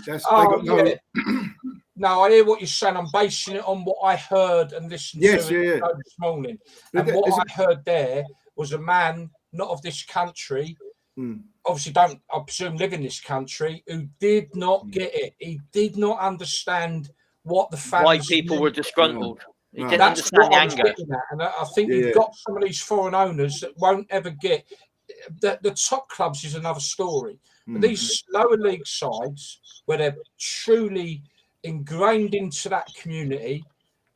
No, I hear what you're saying. I'm basing it on what I heard and listened to this morning. And what I heard there was a man not of this country. Obviously don't, I presume, live in this country, who did not get it. He did not understand what the fans... Why people were disgruntled. He didn't understand the anger. And I think you've got some of these foreign owners that won't ever get... The top clubs is another story. But these lower league sides, where they're truly ingrained into that community,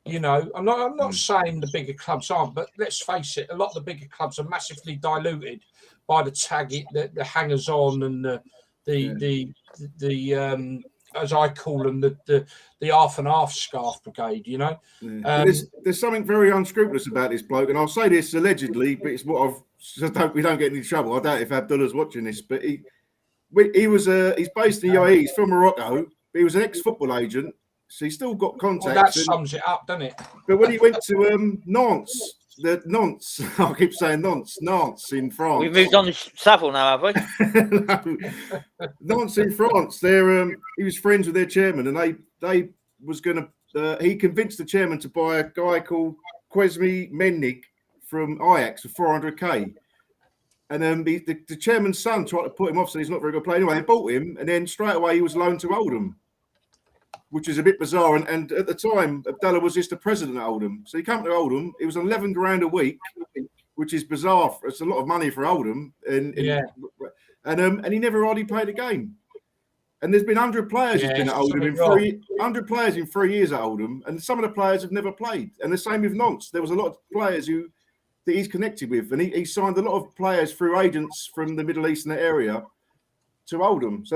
I'm not saying the bigger clubs aren't, but let's face it, a lot of the bigger clubs are massively diluted by the the hangers on and the as I call them, the half and half scarf brigade. There's something very unscrupulous about this bloke, and I'll say this allegedly, but it's what we don't get into trouble. I doubt if Abdullah's watching this, but he's based in the UAE. He's from Morocco, but he was an ex-football agent, So he's still got Well, contacts. that sums it up, doesn't it? But when he went to Nantes, Nantes, I keep saying Nantes in France. We've moved on to Savile now, have we? No. Nantes in France. He was friends with their chairman, and they was going to. He convinced the chairman to buy a guy called Kwesmi Mennik from Ajax for 400k. And the chairman's son tried to put him off, so he's not a very good player. Anyway, they bought him, and then straight away he was loaned to Oldham, which is a bit bizarre. And at the time, Abdullah was just the president at Oldham. So he came to Oldham. It was 11 grand a week, which is bizarre. It's a lot of money for Oldham. And he never hardly played a game. And there's been 100 players who've been at Oldham 100 players in 3 years at Oldham, and some of the players have never played. And the same with Nantes. There was a lot of players that he's connected with, and he signed a lot of players through agents from the Middle Eastern area to Oldham. So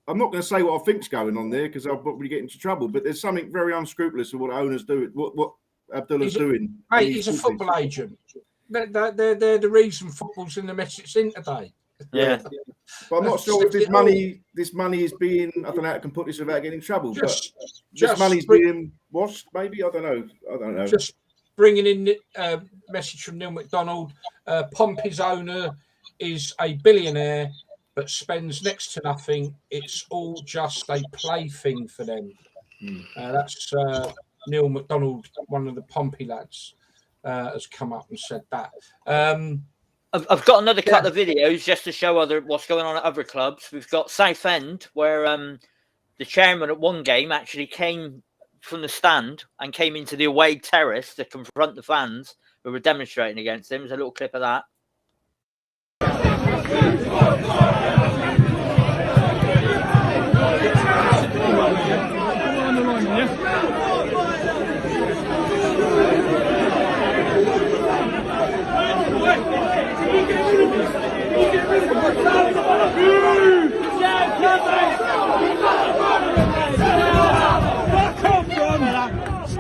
I'm not going to say what I think's going on there because I'll probably get into trouble, but there's something very unscrupulous with what owners do, what Abdullah's doing. Mate, he's a football agent. They're the reason football's in the mess it's in today. Yeah. But I'm not sure if this money is being, I don't know how I can put this without getting in trouble, but this money's being washed, maybe? I don't know. Just bringing in a message from Neil McDonald. Pompey's owner is a billionaire, but spends next to nothing. It's all just a plaything for them. That's Neil McDonald, one of the Pompey lads, has come up and said that. I've got another couple of videos just to show what's going on at other clubs. We've got Southend, where the chairman at one game actually came from the stand and came into the away terrace to confront the fans who were demonstrating against him. There's a little clip of that.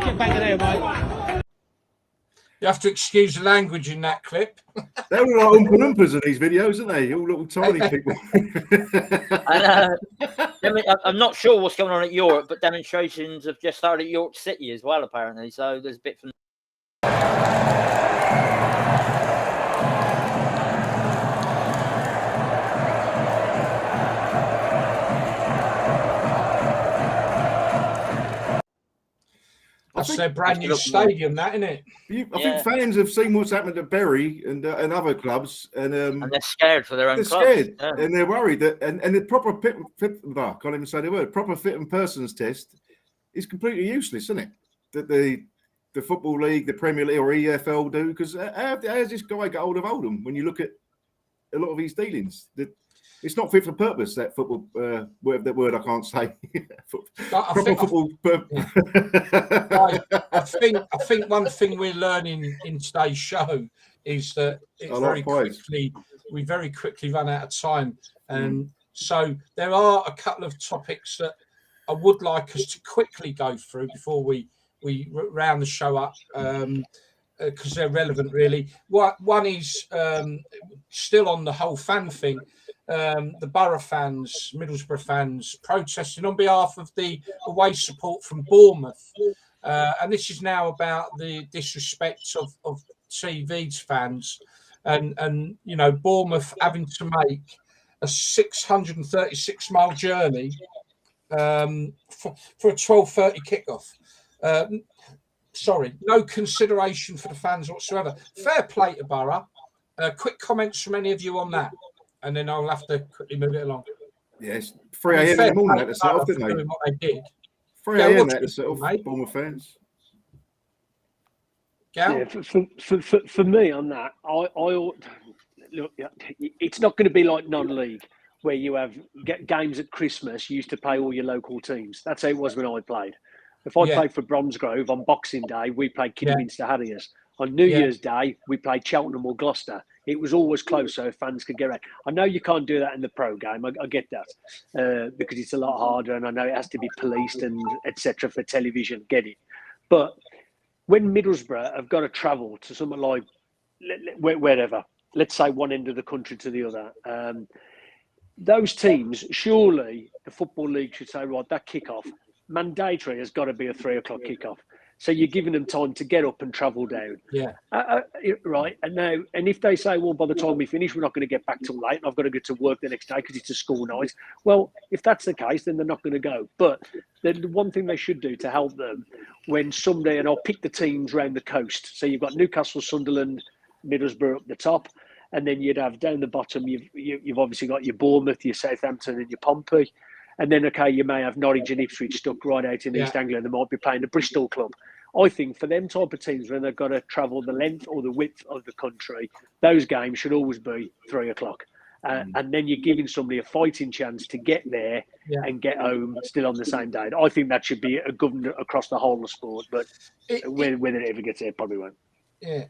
Get back in there, mate. You have to excuse the language in that clip. They were like Oompa Loompas in these videos, aren't they? All little tiny people. I'm not sure what's going on at Europe, but demonstrations have just started at York City as well, apparently. So there's a bit from. That's their brand new stadium, that, isn't it? I think fans have seen what's happened at Bury and other clubs, and they're scared for their own clubs. Scared, and they're worried that and the proper fit, I can't even say the word. Proper fit and persons test is completely useless, isn't it? That the Football League, the Premier League, or EFL do, because how does this guy get hold of Oldham? When you look at a lot of his dealings, it's not fit for purpose. That football, whatever that word I can't say. I think one thing we're learning in today's show is that we very quickly run out of time, and so there are a couple of topics that I would like us to quickly go through before we round the show up. Because they're relevant, really. One is still on the whole fan thing. The Borough fans, Middlesbrough fans, protesting on behalf of the away support from Bournemouth. And this is now about the disrespect of TV's fans. And you know, Bournemouth having to make a 636-mile journey for a 12:30 kickoff. Sorry, no consideration for the fans whatsoever. Fair play to Borough. Quick comments from any of you on that, and then I'll have to quickly move it along. Yes, 3 a.m. in the morning at the set off, didn't they? What they did. 3 a.m. at the set off, Bournemouth fans. Yeah, for me on that, I look. It's not going to be like non-league where you have games at Christmas. You used to play all your local teams. That's how it was when I played. If I played for Bromsgrove on Boxing Day, we played Kidderminster Harriers. On New Year's Day, we played Cheltenham or Gloucester. It was always close, so fans could get around. I know you can't do that in the pro game. I get that because it's a lot harder, and I know it has to be policed and etc. for television. Get it, but when Middlesbrough have got to travel to somewhere like wherever, let's say one end of the country to the other, those teams, surely the Football League should say, right, that kick-off, mandatory has got to be a 3 o'clock kickoff. So you're giving them time to get up and travel down. Yeah. Right. And if they say, well, by the time we finish, we're not going to get back till late and I've got to go to work the next day because it's a school night. Well, if that's the case, then they're not going to go. But the one thing they should do to help them when someday, and I'll pick the teams around the coast. So you've got Newcastle, Sunderland, Middlesbrough up the top. And then you'd have down the bottom, you've obviously got your Bournemouth, your Southampton and your Pompey. And then, okay, you may have Norwich and Ipswich stuck right out in East Anglia. They might be playing the Bristol club. I think for them type of teams, when they've got to travel the length or the width of the country, those games should always be 3 o'clock. And then you're giving somebody a fighting chance to get there and get home still on the same day. I think that should be a government across the whole of sport. But whether it ever gets there, probably won't. Yeah,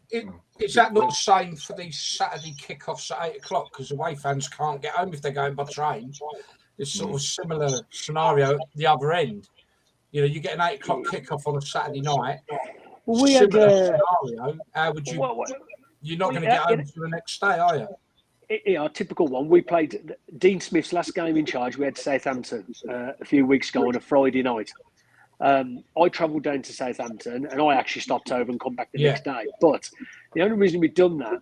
is that not the same for these Saturday kickoffs at 8 o'clock? Because away fans can't get home if they're going by train. It's sort of similar scenario at the other end. You know, you get an 8 o'clock kickoff on a Saturday night. Well, we had scenario. How would you? You're not going to get home for the next day, are you? Yeah, a typical one. We played Dean Smith's last game in charge. We had Southampton a few weeks ago on a Friday night. I travelled down to Southampton and I actually stopped over and come back the next day. But the only reason we'd done that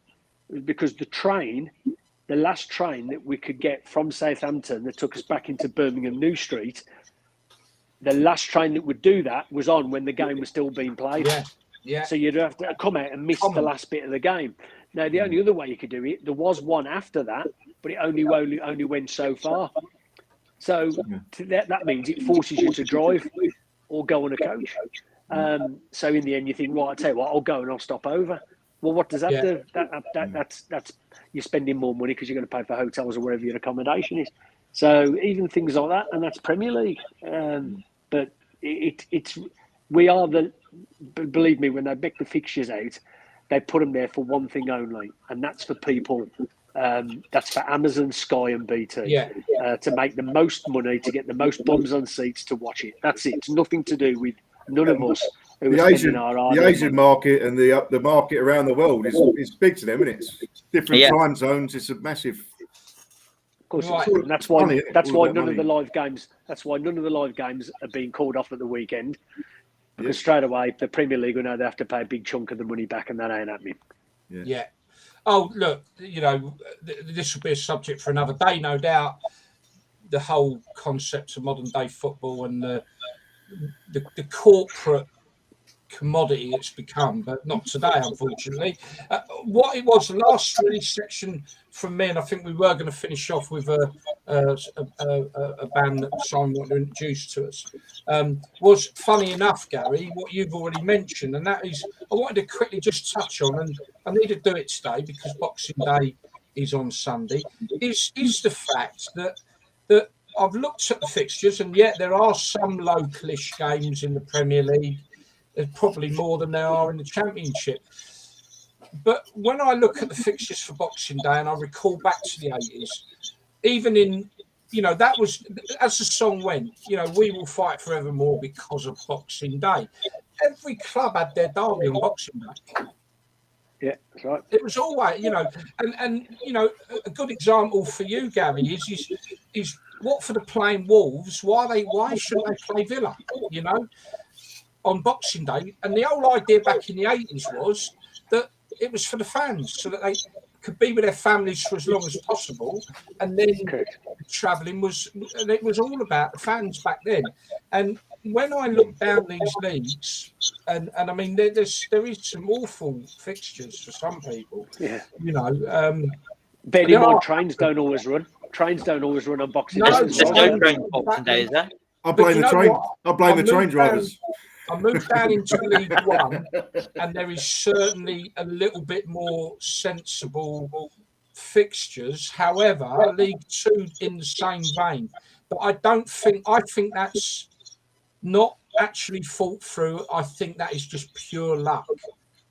was because the last train that we could get from Southampton that took us back into Birmingham New Street, the last train that would do that was on when the game was still being played. Yeah. So you'd have to come out and miss the last bit of the game. Now, the only other way you could do it, there was one after that, but it only went so far. So that means it forces you to drive or go on a coach. So in the end, you think, well, I'll tell you what, I'll go and I'll stop over. Well, what does that do? That's you're spending more money because you're going to pay for hotels or wherever your accommodation is. So even things like that, and that's Premier League. But we are believe me, when they make the fixtures out, they put them there for one thing only, and that's for people. That's for Amazon, Sky, and BT. To make the most money, to get the most bums on seats to watch it. That's it. It's nothing to do with none of us. The Asian market and the market around the world is big to them, isn't it? It's different time zones. It's a massive. Of course, and that's why none of the live games. That's why none of the live games are being called off at the weekend. Because straight away, the Premier League will know they have to pay a big chunk of the money back, and that ain't happening. Yeah. Oh, look, you know, this will be a subject for another day, no doubt. The whole concept of modern day football and the corporate commodity it's become, but not today, unfortunately. What it was, the last release section from me, and I think we were going to finish off with a band that Simon wanted to introduce to us, was, funny enough, Gary, what you've already mentioned, and that is, I wanted to quickly just touch on, and I need to do it today because Boxing Day is on Sunday, is the fact that I've looked at the fixtures, and yet there are some localish games in the Premier League. There's probably more than there are in the Championship. But when I look at the fixtures for Boxing Day and I recall back to the 80s, even in, you know, that was, as the song went, you know, we will fight forevermore because of Boxing Day. Every club had their derby on Boxing Day. Yeah, that's right. It was always, you know, and you know, a good example for you, Gary, is Watford are playing Wolves. Why shouldn't they play Villa? You know, on Boxing Day, and the whole idea back in the 80s was that it was for the fans, so that they could be with their families for as long as possible, and then travelling was, and it was all about the fans back then. And when I look down these leagues, and I mean, there is some awful fixtures for some people. Yeah, you know. Bear in mind, trains don't always run. Trains don't always run on Boxing Day. There's no train Boxing Day, is there? I blame the train. I blame the train drivers. I moved down into League One, and there is certainly a little bit more sensible fixtures. However, League Two in the same vein. But I think that's not actually thought through. I think that is just pure luck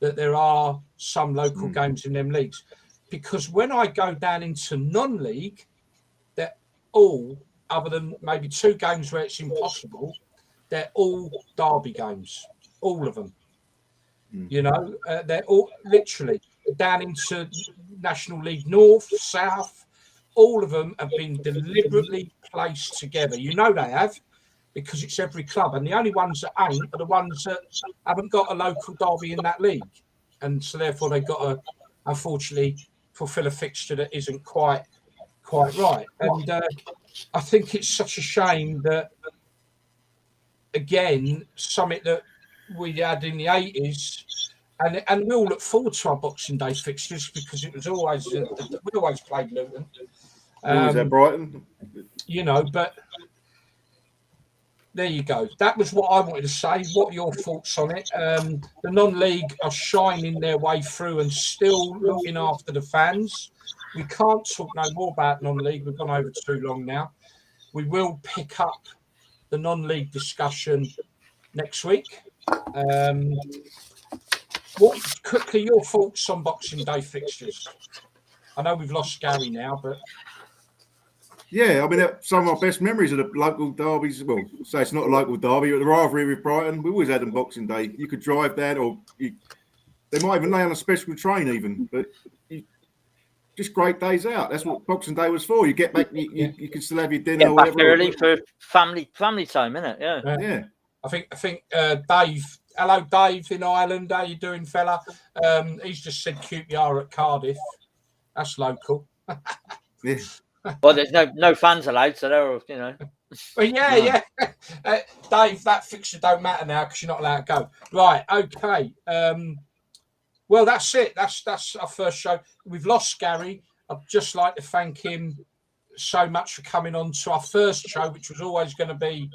that there are some local games in them leagues. Because when I go down into non-league, they're all, other than maybe 2 games where it's impossible, they're all derby games, all of them. You know, they're all literally down into National League North, South. All of them have been deliberately placed together. You know they have, because it's every club, and the only ones that ain't are the ones that haven't got a local derby in that league, and so therefore they've got to, unfortunately, fulfil a fixture that isn't quite right. And I think it's such a shame that, again, something that we had in the 80s, and we all look forward to our Boxing Day fixtures because it was always we always played Luton. Always at Brighton. You know, but there you go. That was what I wanted to say. What are your thoughts on it? The non-league are shining their way through and still looking after the fans. We can't talk no more about non-league. We've gone over too long now. We will pick up the non-league discussion next week. What quickly your thoughts on Boxing Day fixtures? I know we've lost Gary now, but yeah, I mean, some of our best memories of the local derbies. Well, say it's not a local derby, but the rivalry with Brighton. We always had them Boxing Day. You could drive down, or they might even lay on a special train, even. But just great days out. That's what Boxing Day was for. You get back, you can still have your dinner. Get back early for family time, innit? Yeah. I think Dave. Hello, Dave in Ireland. How you doing, fella? He's just said QPR at Cardiff. That's local. Yeah. Well, there's no fans allowed, so they're, you know. Well, yeah. Dave, that fixture don't matter now because you're not allowed to go. Right, okay. Well, that's it. That's our first show. We've lost Gary. I'd just like to thank him so much for coming on to our first show, which was always going to be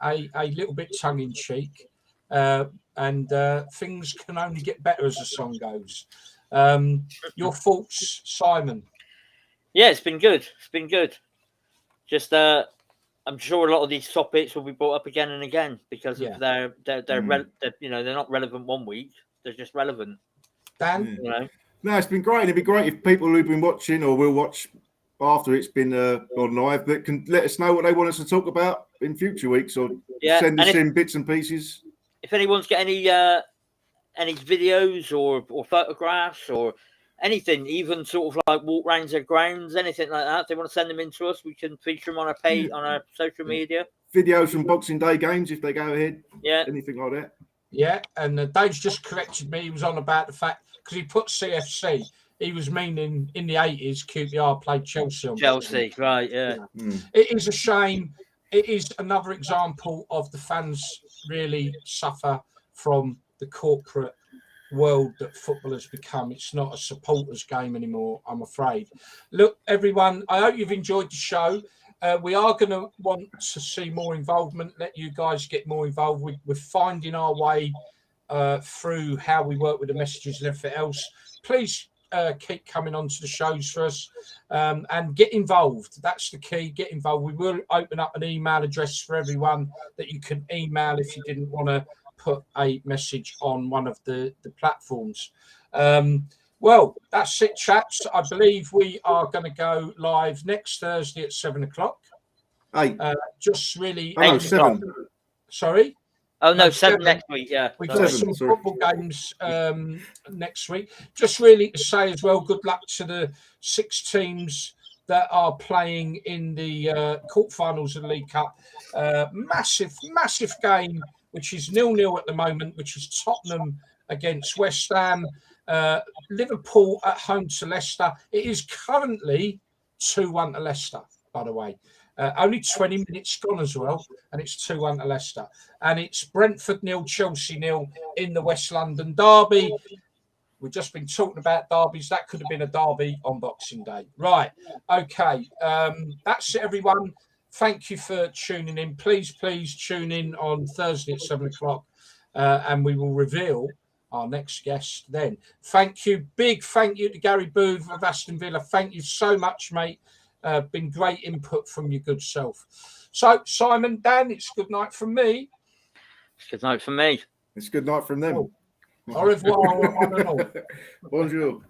a little bit tongue-in-cheek. And things can only get better as the song goes. Your thoughts, Simon? Yeah, it's been good. It's been good. Just, I'm sure a lot of these topics will be brought up again and again because of they're you know, they're not relevant one week. They're just relevant. Dan, you know. No, it's been great. It'd be great if people who've been watching or will watch after it's been on live that can let us know what they want us to talk about in future weeks, or send us in bits and pieces. If anyone's got any videos or photographs or anything, even sort of like walk rounds of grounds, anything like that, if they want to send them in to us, we can feature them on our page, on our social media. Videos from Boxing Day games if they go ahead. Yeah. Anything like that. Yeah, and Dave's just corrected me. He was on about the fact, because he put CFC, he was meaning in the 80s, QPR played Chelsea. Chelsea, right, yeah. It is a shame. It is another example of the fans really suffer from the corporate world that football has become. It's not a supporters game anymore, I'm afraid. Look, everyone, I hope you've enjoyed the show. We are going to want to see more involvement, let you guys get more involved. We're finding our way through how we work with the messages and everything else. Please keep coming on to the shows for us and get involved. That's the key. Get involved. We will open up an email address for everyone that you can email if you didn't want to put a message on one of the platforms. Well, that's it, chaps. I believe we are going to go live next Thursday at 7:00. Hey. Just really... Oh, no, 7. Sorry? Oh, no, 7 next week, yeah. We've got some football games next week. Just really to say as well, good luck to the 6 teams that are playing in the quarterfinals of the League Cup. Massive game, which is 0-0 at the moment, which is Tottenham against West Ham. Liverpool at home to Leicester. It is currently 2-1 to Leicester, by the way. Only 20 minutes gone as well, and it's 2-1 to Leicester. And it's Brentford 0, Chelsea 0 in the West London derby. We've just been talking about derbies. That could have been a derby on Boxing Day. Right. Okay. That's it, everyone. Thank you for tuning in. Please tune in on Thursday at 7:00, and we will reveal our next guest then. Thank you. Big thank you to Gary Booth of Aston Villa. Thank you so much, mate. Been great input from your good self. So, Simon, Dan, it's good night from me. It's good night from me. It's good night from them. Au revoir. Bonjour.